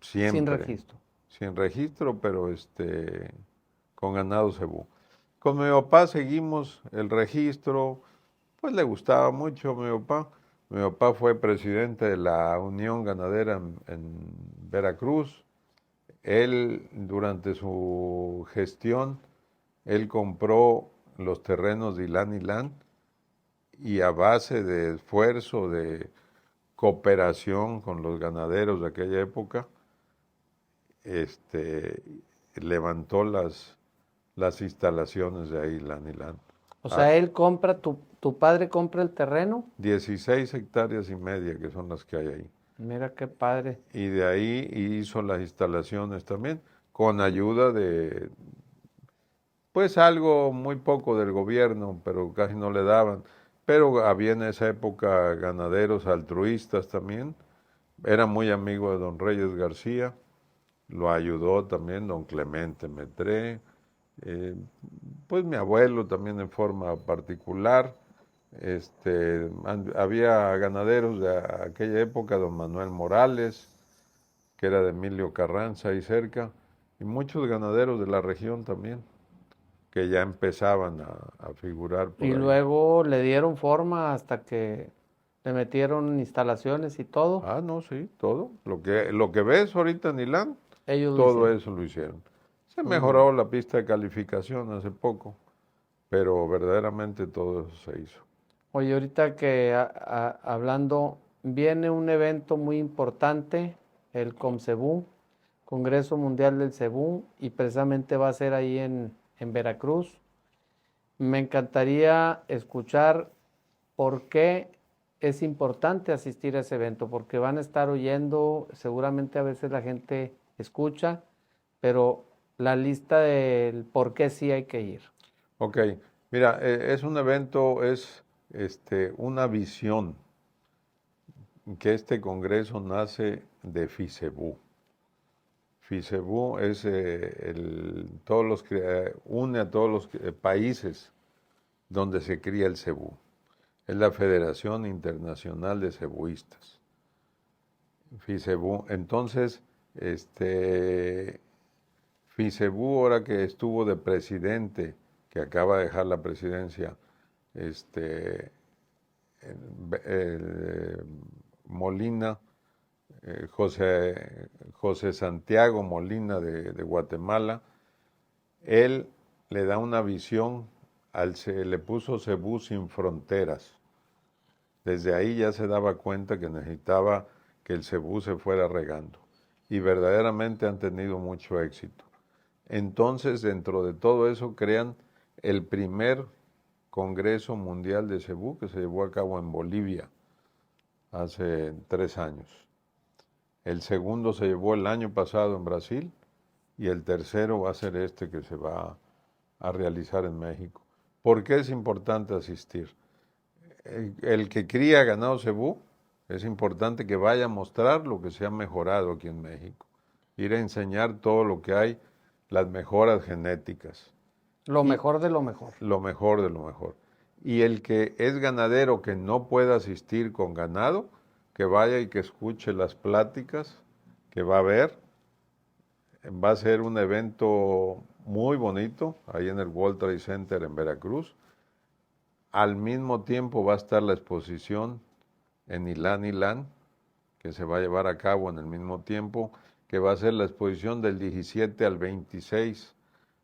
Sin
siempre.
registro.
Sin registro, pero con ganado cebú. Con mi papá seguimos el registro, pues le gustaba mucho a mi papá. Mi papá fue presidente de la Unión Ganadera en Veracruz. él, durante su gestión, él compró los terrenos de Ilán Ilán y a base de esfuerzo, de cooperación con los ganaderos de aquella época, levantó las instalaciones de ahí, Ilán Ilán.
O sea, él compra, tu padre compra el terreno.
16 hectáreas y media que son las que hay ahí.
Mira qué padre.
Y de ahí hizo las instalaciones también, con ayuda de, pues algo muy poco del gobierno, pero casi no le daban. Pero había en esa época ganaderos altruistas también. Era muy amigo de don Reyes García, lo ayudó también don Clemente Metré, pues mi abuelo también en forma particular. Había ganaderos de aquella época, don Manuel Morales, que era de Emilio Carranza ahí cerca, y muchos ganaderos de la región también, que ya empezaban a figurar por
Y
ahí.
luego le dieron forma hasta que le metieron instalaciones y todo.
Ah, no, sí, todo. Lo que ves ahorita en Ilán,
Ellos lo
todo
hicieron.
eso lo hicieron. Se mejoró la pista de calificación hace poco, pero verdaderamente todo eso se hizo.
Oye, ahorita que hablando, viene un evento muy importante, el COMCEBU, Congreso Mundial del Cebú, y precisamente va a ser ahí en Veracruz. Me encantaría escuchar por qué es importante asistir a ese evento, porque van a estar oyendo, seguramente a veces la gente escucha, pero la lista del por qué sí hay que ir.
Ok, mira, es un evento, es una visión que este congreso nace de FICEBU. FICEBU es une a todos los países donde se cría el cebú. Es la Federación Internacional de Cebuistas. FICEBU. Entonces, FICEBU, ahora que estuvo de presidente, que acaba de dejar la presidencia, Molina, José Santiago Molina de Guatemala, él le da una visión, le puso Cebú sin fronteras. Desde ahí ya se daba cuenta que necesitaba que el cebú se fuera regando. Y verdaderamente han tenido mucho éxito. Entonces, dentro de todo eso, crean el primer Congreso Mundial de Cebú que se llevó a cabo en Bolivia hace 3 años. El segundo se llevó el año pasado en Brasil y el tercero va a ser este que se va a realizar en México. ¿Por qué es importante asistir? El que cría ganado cebú, es importante que vaya a mostrar lo que se ha mejorado aquí en México. Ir a enseñar todo lo que hay, las mejoras genéticas.
Lo mejor de lo mejor.
Lo mejor de lo mejor. Y el que es ganadero que no pueda asistir con ganado, que vaya y que escuche las pláticas que va a haber. Va a ser un evento muy bonito ahí en el World Trade Center en Veracruz. Al mismo tiempo va a estar la exposición en Ilán Ilán, que se va a llevar a cabo en el mismo tiempo, que va a ser la exposición del 17 al 26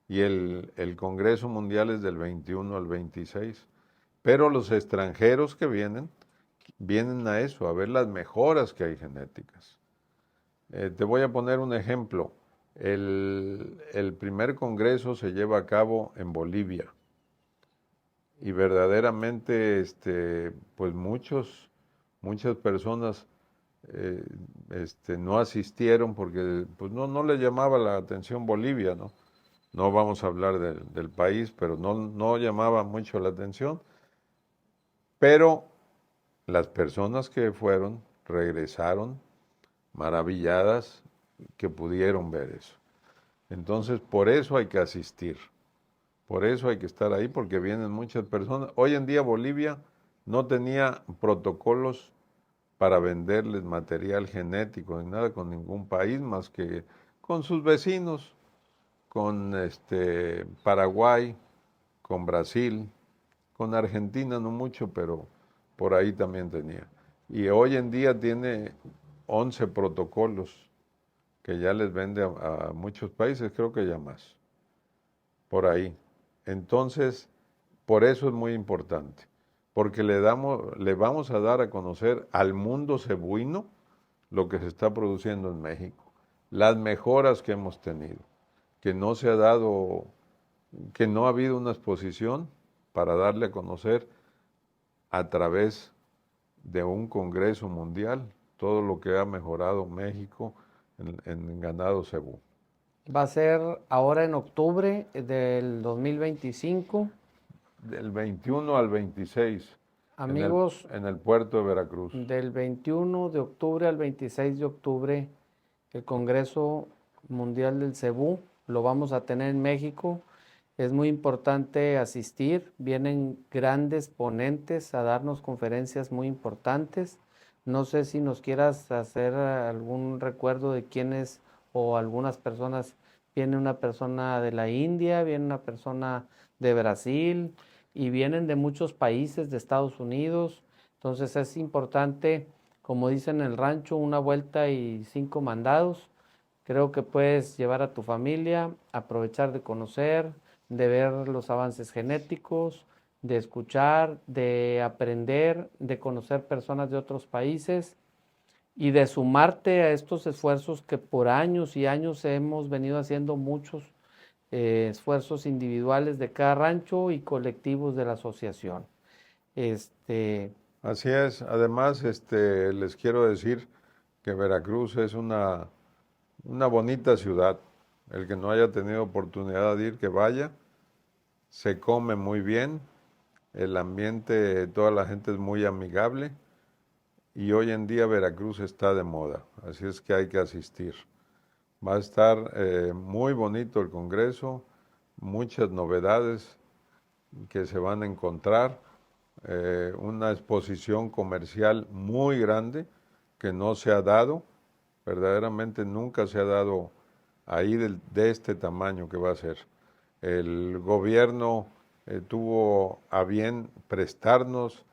y el Congreso Mundial es del 21 al 26. Pero los extranjeros que vienen a eso, a ver las mejoras que hay genéticas. Te voy a poner un ejemplo. El primer congreso se lleva a cabo en Bolivia y verdaderamente pues muchas personas no asistieron porque pues no les llamaba la atención Bolivia, ¿no? No vamos a hablar del país, pero no llamaba mucho la atención. Pero las personas que fueron regresaron maravilladas que pudieron ver eso. Entonces, por eso hay que asistir. Por eso hay que estar ahí, porque vienen muchas personas. Hoy en día Bolivia no tenía protocolos para venderles material genético ni nada con ningún país más que con sus vecinos, con Paraguay, con Brasil, con Argentina no mucho, pero por ahí también tenía. Y hoy en día tiene 11 protocolos que ya les vende a muchos países, creo que ya más, por ahí. Entonces, por eso es muy importante, porque le vamos a dar a conocer al mundo cebuino lo que se está produciendo en México, las mejoras que hemos tenido, que no se ha dado, que no ha habido una exposición para darle a conocer a través de un Congreso Mundial todo lo que ha mejorado México en ganado cebú.
Va a ser ahora en octubre del 2025.
Del 21 al 26,
Amigos,
en el puerto de Veracruz.
del 21 de octubre al 26 de octubre, el Congreso Mundial del Cebú lo vamos a tener en México. Es muy importante asistir. Vienen grandes ponentes a darnos conferencias muy importantes. No sé si nos quieras hacer algún recuerdo de quiénes o algunas personas. Viene una persona de la India, viene una persona de Brasil y vienen de muchos países de Estados Unidos. Entonces es importante, como dicen en el rancho, una vuelta y 5 mandados. Creo que puedes llevar a tu familia, aprovechar de conocer, de ver los avances genéticos, de escuchar, de aprender, de conocer personas de otros países y de sumarte a estos esfuerzos que por años y años hemos venido haciendo muchos esfuerzos individuales de cada rancho y colectivos de la asociación.
Así es. Además, les quiero decir que Veracruz es una bonita ciudad. El que no haya tenido oportunidad de ir, que vaya. Se come muy bien. El ambiente, toda la gente es muy amigable. Y hoy en día Veracruz está de moda. Así es que hay que asistir. Va a estar muy bonito el Congreso. Muchas novedades que se van a encontrar. Una exposición comercial muy grande que no se ha dado. Verdaderamente nunca se ha dado ahí de este tamaño que va a ser. El gobierno tuvo a bien prestarnos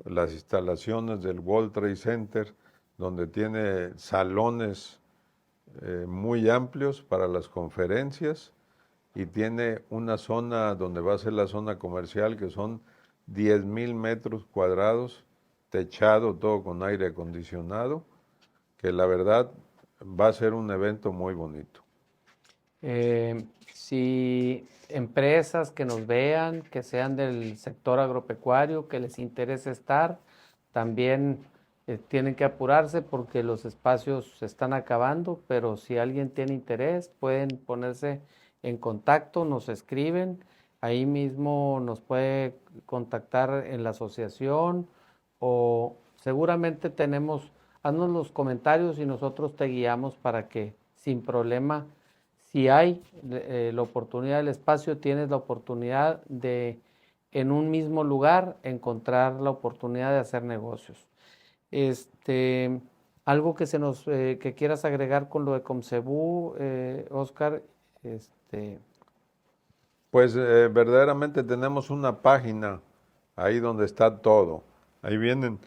las instalaciones del World Trade Center, donde tiene salones muy amplios para las conferencias y tiene una zona donde va a ser la zona comercial que son 10,000 metros cuadrados, techado todo con aire acondicionado, que la verdad va a ser un evento muy bonito.
Si empresas que nos vean, que sean del sector agropecuario, que les interese estar, también tienen que apurarse porque los espacios se están acabando, pero si alguien tiene interés, pueden ponerse en contacto, nos escriben, ahí mismo nos puede contactar en la asociación o seguramente haznos los comentarios y nosotros te guiamos para que sin problema, si hay la oportunidad del espacio, tienes la oportunidad de en un mismo lugar encontrar la oportunidad de hacer negocios. Algo que quieras agregar con lo de Comcebú, Oscar.
Pues verdaderamente tenemos una página ahí donde está todo. Ahí vienen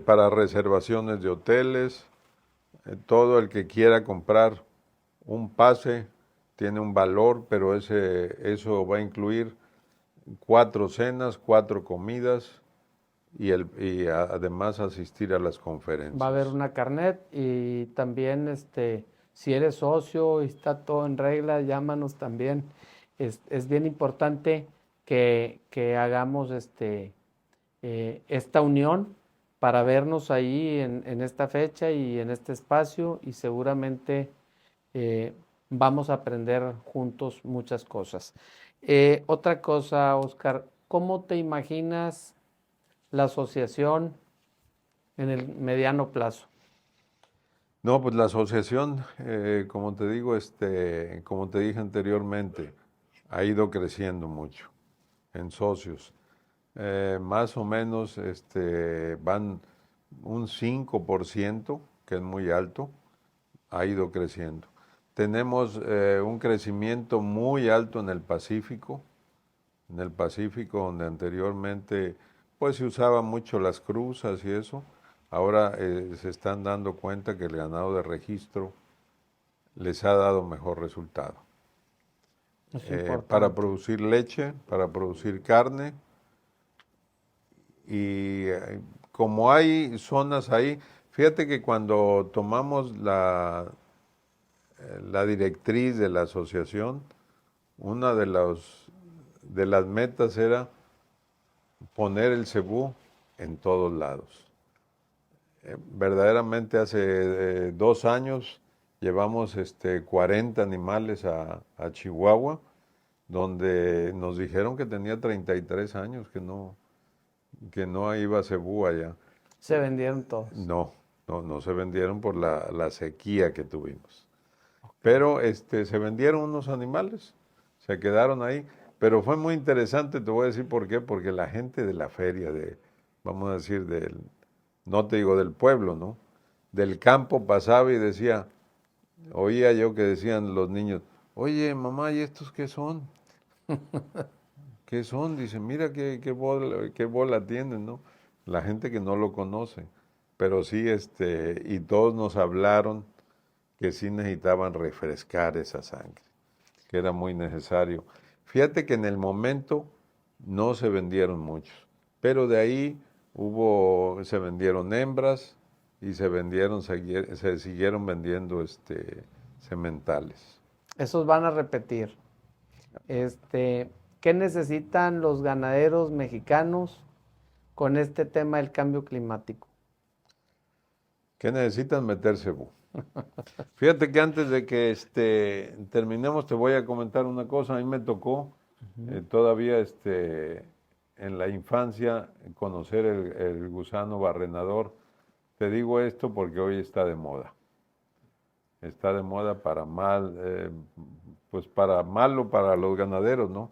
para reservaciones de hoteles, todo el que quiera comprar un pase tiene un valor, pero eso va a incluir 4 cenas, 4 comidas y además asistir a las conferencias.
Va a haber una carnet y también si eres socio y está todo en regla, llámanos también. Es bien importante que hagamos esta unión para vernos ahí en esta fecha y en este espacio y seguramente vamos a aprender juntos muchas cosas. Otra cosa, Oscar, ¿cómo te imaginas la asociación en el mediano plazo?
No, pues la asociación, como te digo, como te dije anteriormente, ha ido creciendo mucho en socios. Más o menos van un 5%, que es muy alto, ha ido creciendo. Tenemos un crecimiento muy alto en el Pacífico donde anteriormente pues se usaban mucho las cruzas y eso. Ahora se están dando cuenta que el ganado de registro les ha dado mejor resultado.
Es importante.
Para producir leche, para producir carne, y como hay zonas ahí, fíjate que cuando tomamos la directriz de la asociación, una de las metas era poner el cebú en todos lados. Verdaderamente hace 2 años llevamos 40 animales a Chihuahua, donde nos dijeron que tenía 33 años, que no iba cebú allá.
Se vendieron todos.
No se vendieron por la sequía que tuvimos. Pero se vendieron unos animales, se quedaron ahí. Pero fue muy interesante, te voy a decir por qué, porque la gente de la feria, vamos a decir, no te digo del pueblo, ¿no? Del campo pasaba y decía, oía yo que decían los niños, oye, mamá, ¿y estos qué son? ¿Qué son? Dice, mira qué bola tienen, ¿no? La gente que no lo conoce. Pero sí, y todos nos hablaron que sí necesitaban refrescar esa sangre, que era muy necesario. Fíjate que en el momento no se vendieron muchos, pero de ahí se vendieron hembras y se siguieron vendiendo sementales.
Esos van a repetir. ¿Qué necesitan los ganaderos mexicanos con este tema del cambio climático?
¿Qué necesitan? Meter cebú. Fíjate que antes de que terminemos te voy a comentar una cosa. A mí me tocó todavía en la infancia conocer el gusano barrenador. Te digo esto porque hoy está de moda. Está de moda para mal, pues para malo para los ganaderos, ¿no?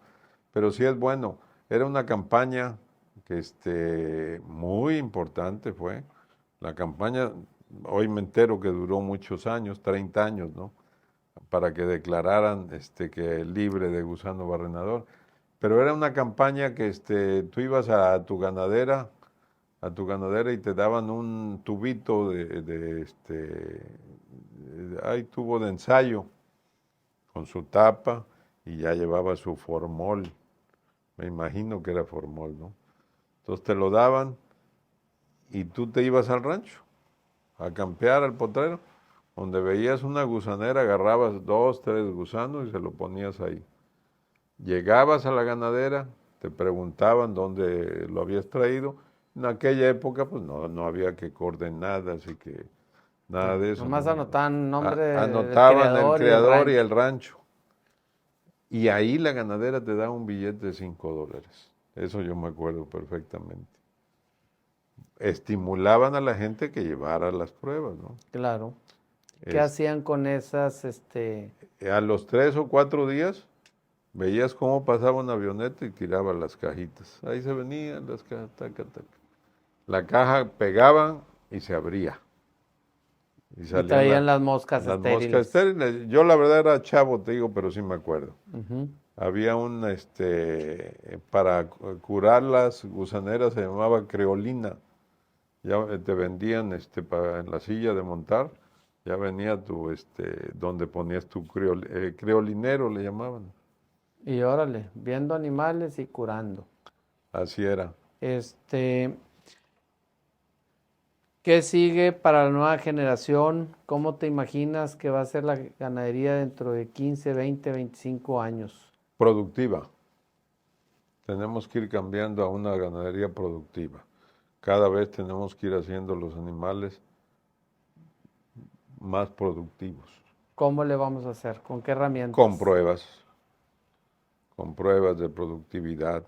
Pero sí es bueno. Era una campaña que muy importante fue. La campaña, hoy me entero que duró muchos años, 30 años, ¿no? Para que declararan que libre de gusano barrenador. Pero era una campaña que tú ibas a tu ganadera y te daban un tubito hay tubo de ensayo con su tapa y ya llevaba su formol. Me imagino que era formol, ¿no? Entonces te lo daban y tú te ibas al rancho a campear al potrero, donde veías una gusanera, agarrabas 2, 3 gusanos y se lo ponías ahí. Llegabas a la ganadera, te preguntaban dónde lo habías traído. En aquella época pues no había que coordenar, así que nada de eso.
Nomás
¿no?
anotaban nombre
Anotaban
del
el creador y
rancho.
el rancho. Y ahí la ganadera te da un billete de $5. Eso yo me acuerdo perfectamente. Estimulaban a la gente que llevara las pruebas, ¿no?
Claro. ¿Qué hacían con esas?
A los 3 o 4 días veías cómo pasaba una avioneta y tiraba las cajitas. Ahí se venían las cajas, taca, taca. La caja pegaban y se abría.
Y traían las moscas
estériles. Yo la verdad era chavo, te digo, pero sí me acuerdo.
Uh-huh.
Había para curar las gusaneras se llamaba creolina. Ya te vendían en la silla de montar, ya venía donde ponías tu creolinero, le llamaban.
Y órale, viendo animales y curando.
Así era.
¿Qué sigue para la nueva generación? ¿Cómo te imaginas que va a ser la ganadería dentro de 15, 20, 25 años?
Productiva. Tenemos que ir cambiando a una ganadería productiva. Cada vez tenemos que ir haciendo los animales más productivos.
¿Cómo le vamos a hacer? ¿Con qué herramientas?
Con pruebas de productividad.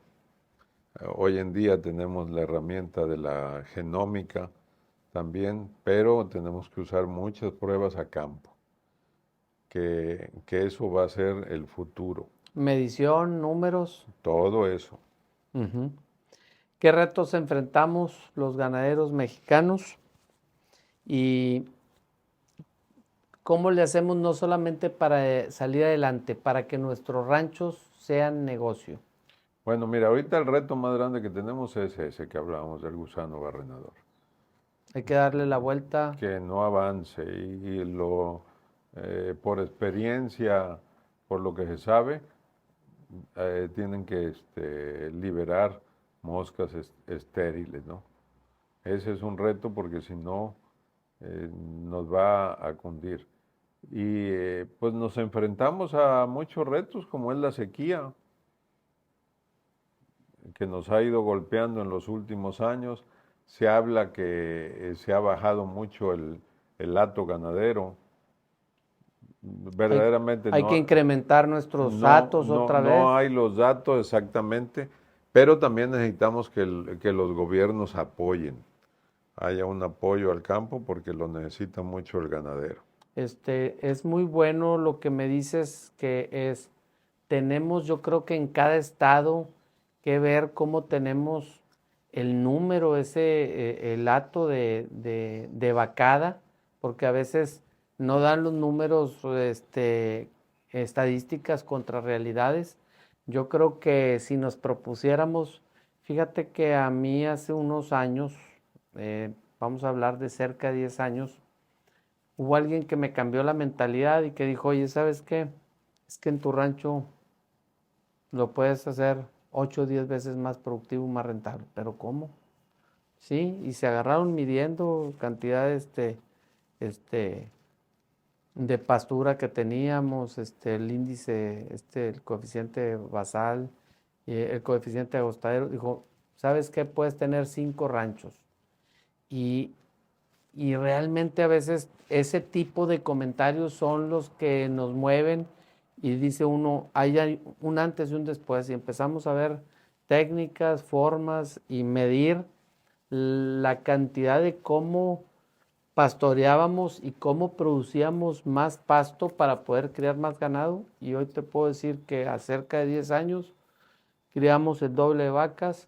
Hoy en día tenemos la herramienta de la genómica también, pero tenemos que usar muchas pruebas a campo, que eso va a ser el futuro.
Medición, números.
Todo eso.
Uh-huh. ¿Qué retos enfrentamos los ganaderos mexicanos? Y ¿cómo le hacemos no solamente para salir adelante, para que nuestros ranchos sean negocio?
Bueno, mira, ahorita el reto más grande que tenemos es ese que hablábamos del gusano barrenador.
Hay que darle la vuelta.
Que no avance y por experiencia, por lo que se sabe, tienen que liberar moscas estériles, ¿no? Ese es un reto porque si no, nos va a cundir. Y pues nos enfrentamos a muchos retos como es la sequía, que nos ha ido golpeando en los últimos años. Se habla que se ha bajado mucho el hato ganadero. Verdaderamente
Hay que incrementar nuestros datos otra vez.
no hay los datos exactamente, pero también necesitamos que los gobiernos apoyen, haya un apoyo al campo porque lo necesita mucho el ganadero.
Es muy bueno lo que me dices tenemos, yo creo que en cada estado que ver cómo tenemos el número, el hato de vacada, porque a veces no dan los números, estadísticas contra realidades. Yo creo que si nos propusiéramos, fíjate que a mí hace unos años, vamos a hablar de cerca de 10 años, hubo alguien que me cambió la mentalidad y que dijo, oye, ¿sabes qué? Es que en tu rancho lo puedes hacer 8 o 10 veces más productivo, más rentable. ¿Pero cómo? Sí, y se agarraron midiendo cantidades de pastura que teníamos, el índice, el coeficiente basal, el coeficiente agostadero. Dijo, ¿sabes qué? Puedes tener 5 ranchos. Y realmente a veces ese tipo de comentarios son los que nos mueven y dice uno, hay un antes y un después y empezamos a ver técnicas, formas y medir la cantidad de cómo pastoreábamos y cómo producíamos más pasto para poder criar más ganado. Y hoy te puedo decir que a cerca de 10 años criamos el doble de vacas,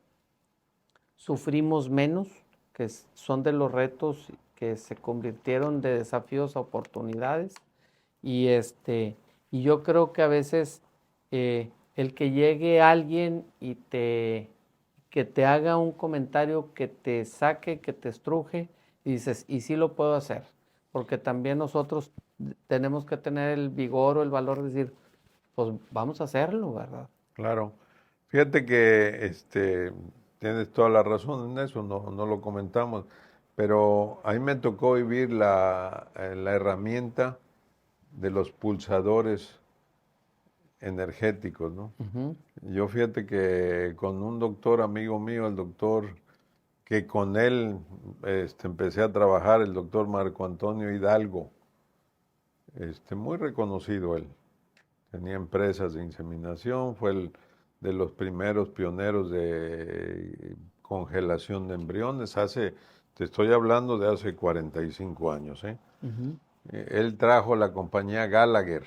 sufrimos menos, que son de los retos que se convirtieron de desafíos a oportunidades. Y, y yo creo que a veces el que llegue alguien y que te haga un comentario que te saque, que te estruje, y dices, y sí lo puedo hacer, porque también nosotros tenemos que tener el vigor o el valor de decir, pues vamos a hacerlo, ¿verdad?
Claro. Fíjate que tienes toda la razón en eso, no lo comentamos, pero a mí me tocó vivir la herramienta de los pulsadores energéticos, ¿no?
Ujú.
Yo fíjate que con un doctor amigo mío, el doctor que con él empecé a trabajar, el doctor Marco Antonio Hidalgo, muy reconocido él. Tenía empresas de inseminación, fue el de los primeros pioneros de congelación de embriones, te estoy hablando de hace 45 años, ¿eh?
Ujú.
Él trajo la compañía Gallagher,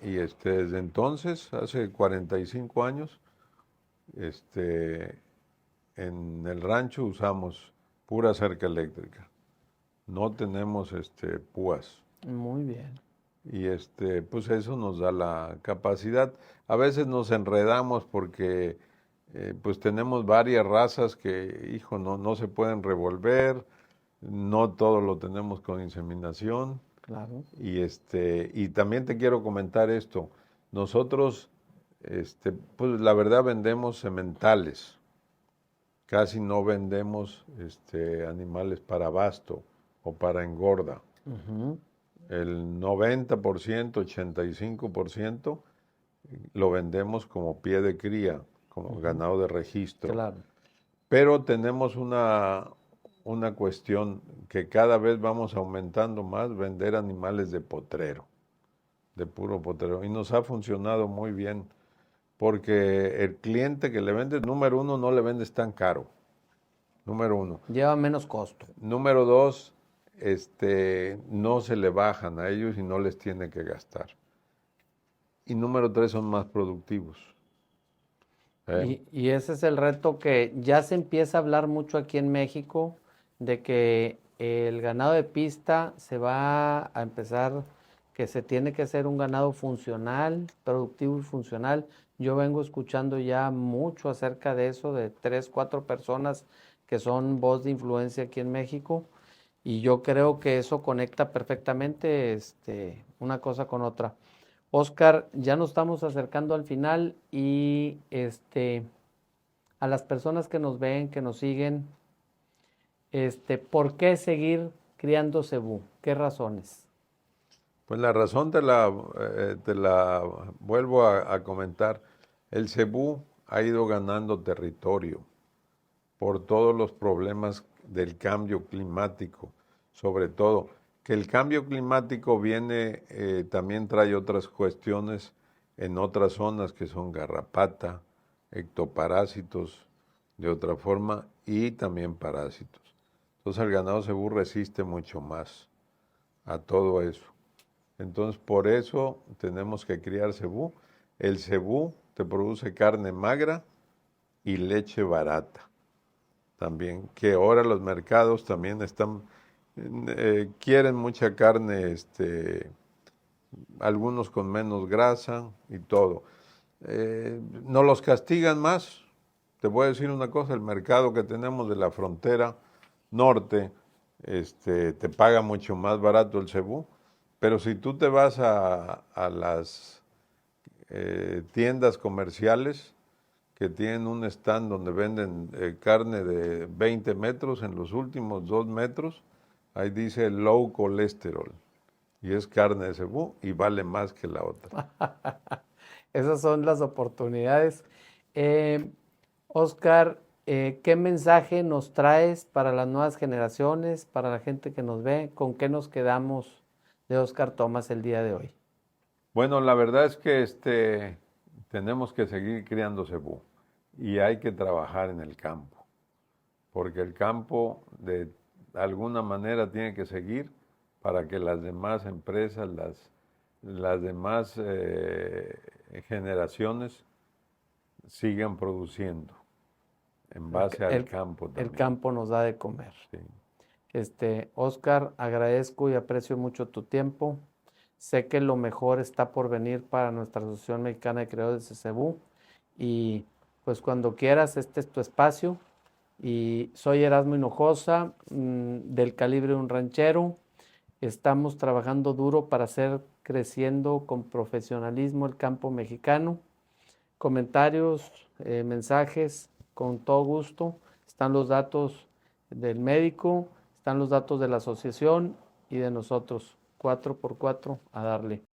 y desde entonces, hace 45 años, en el rancho usamos pura cerca eléctrica, no tenemos púas.
Muy bien.
Y pues eso nos da la capacidad. A veces nos enredamos porque pues tenemos varias razas que, hijo, no se pueden revolver, no todo lo tenemos con inseminación.
Claro.
Y también te quiero comentar esto. Nosotros, pues la verdad vendemos sementales. Casi no vendemos animales para abasto o para engorda.
Ujú.
El 90%, 85% lo vendemos como pie de cría, como ganado de registro.
Claro.
Pero tenemos una cuestión que cada vez vamos aumentando más, vender animales de potrero, de puro potrero. Y nos ha funcionado muy bien, porque el cliente que le vende, número uno, no le vendes tan caro. Número uno.
Lleva menos costo.
Número dos, no se le bajan a ellos y no les tiene que gastar. Y número tres, son más productivos.
Y ese es el reto que ya se empieza a hablar mucho aquí en México, de que el ganado de pista se va a empezar, que se tiene que hacer un ganado funcional, productivo y funcional. Yo vengo escuchando ya mucho acerca de eso, de 3, 4 personas que son voz de influencia aquí en México. Y yo creo que eso conecta perfectamente una cosa con otra. Oscar, ya nos estamos acercando al final y a las personas que nos ven, que nos siguen, ¿por qué seguir criando cebú? ¿Qué razones?
Pues la razón te la vuelvo a comentar. El cebú ha ido ganando territorio por todos los problemas del cambio climático, sobre todo. Que el cambio climático también trae otras cuestiones en otras zonas que son garrapata, ectoparásitos de otra forma y también parásitos. Entonces el ganado cebú resiste mucho más a todo eso. Entonces por eso tenemos que criar cebú. El cebú te produce carne magra y leche barata también, que ahora los mercados también quieren mucha carne, algunos con menos grasa y todo. No los castigan más. Te voy a decir una cosa, el mercado que tenemos de la frontera norte, te paga mucho más barato el cebú, pero si tú te vas a las tiendas comerciales que tienen un stand donde venden carne de 20 metros, en los últimos 2 metros, ahí dice low colesterol, y es carne de cebú y vale más que la otra.
Esas son las oportunidades. Oscar, ¿qué mensaje nos traes para las nuevas generaciones, para la gente que nos ve? ¿Con qué nos quedamos de Oscar Thomas el día de hoy?
Bueno, la verdad es que tenemos que seguir criando cebú y hay que trabajar en el campo, porque el campo de alguna manera tiene que seguir para que las demás empresas, las demás generaciones sigan produciendo en base al campo también.
El campo nos da de comer.
Sí.
Oscar, agradezco y aprecio mucho tu tiempo. Sé que lo mejor está por venir para nuestra Asociación Mexicana de Criadores de Cebú y pues cuando quieras, este es tu espacio. Y soy Erasmo Hinojosa, del calibre de un ranchero. Estamos trabajando duro para hacer creciendo con profesionalismo el campo mexicano. Comentarios, mensajes, con todo gusto. Están los datos del médico, están los datos de la asociación y de nosotros. 4x4 a darle.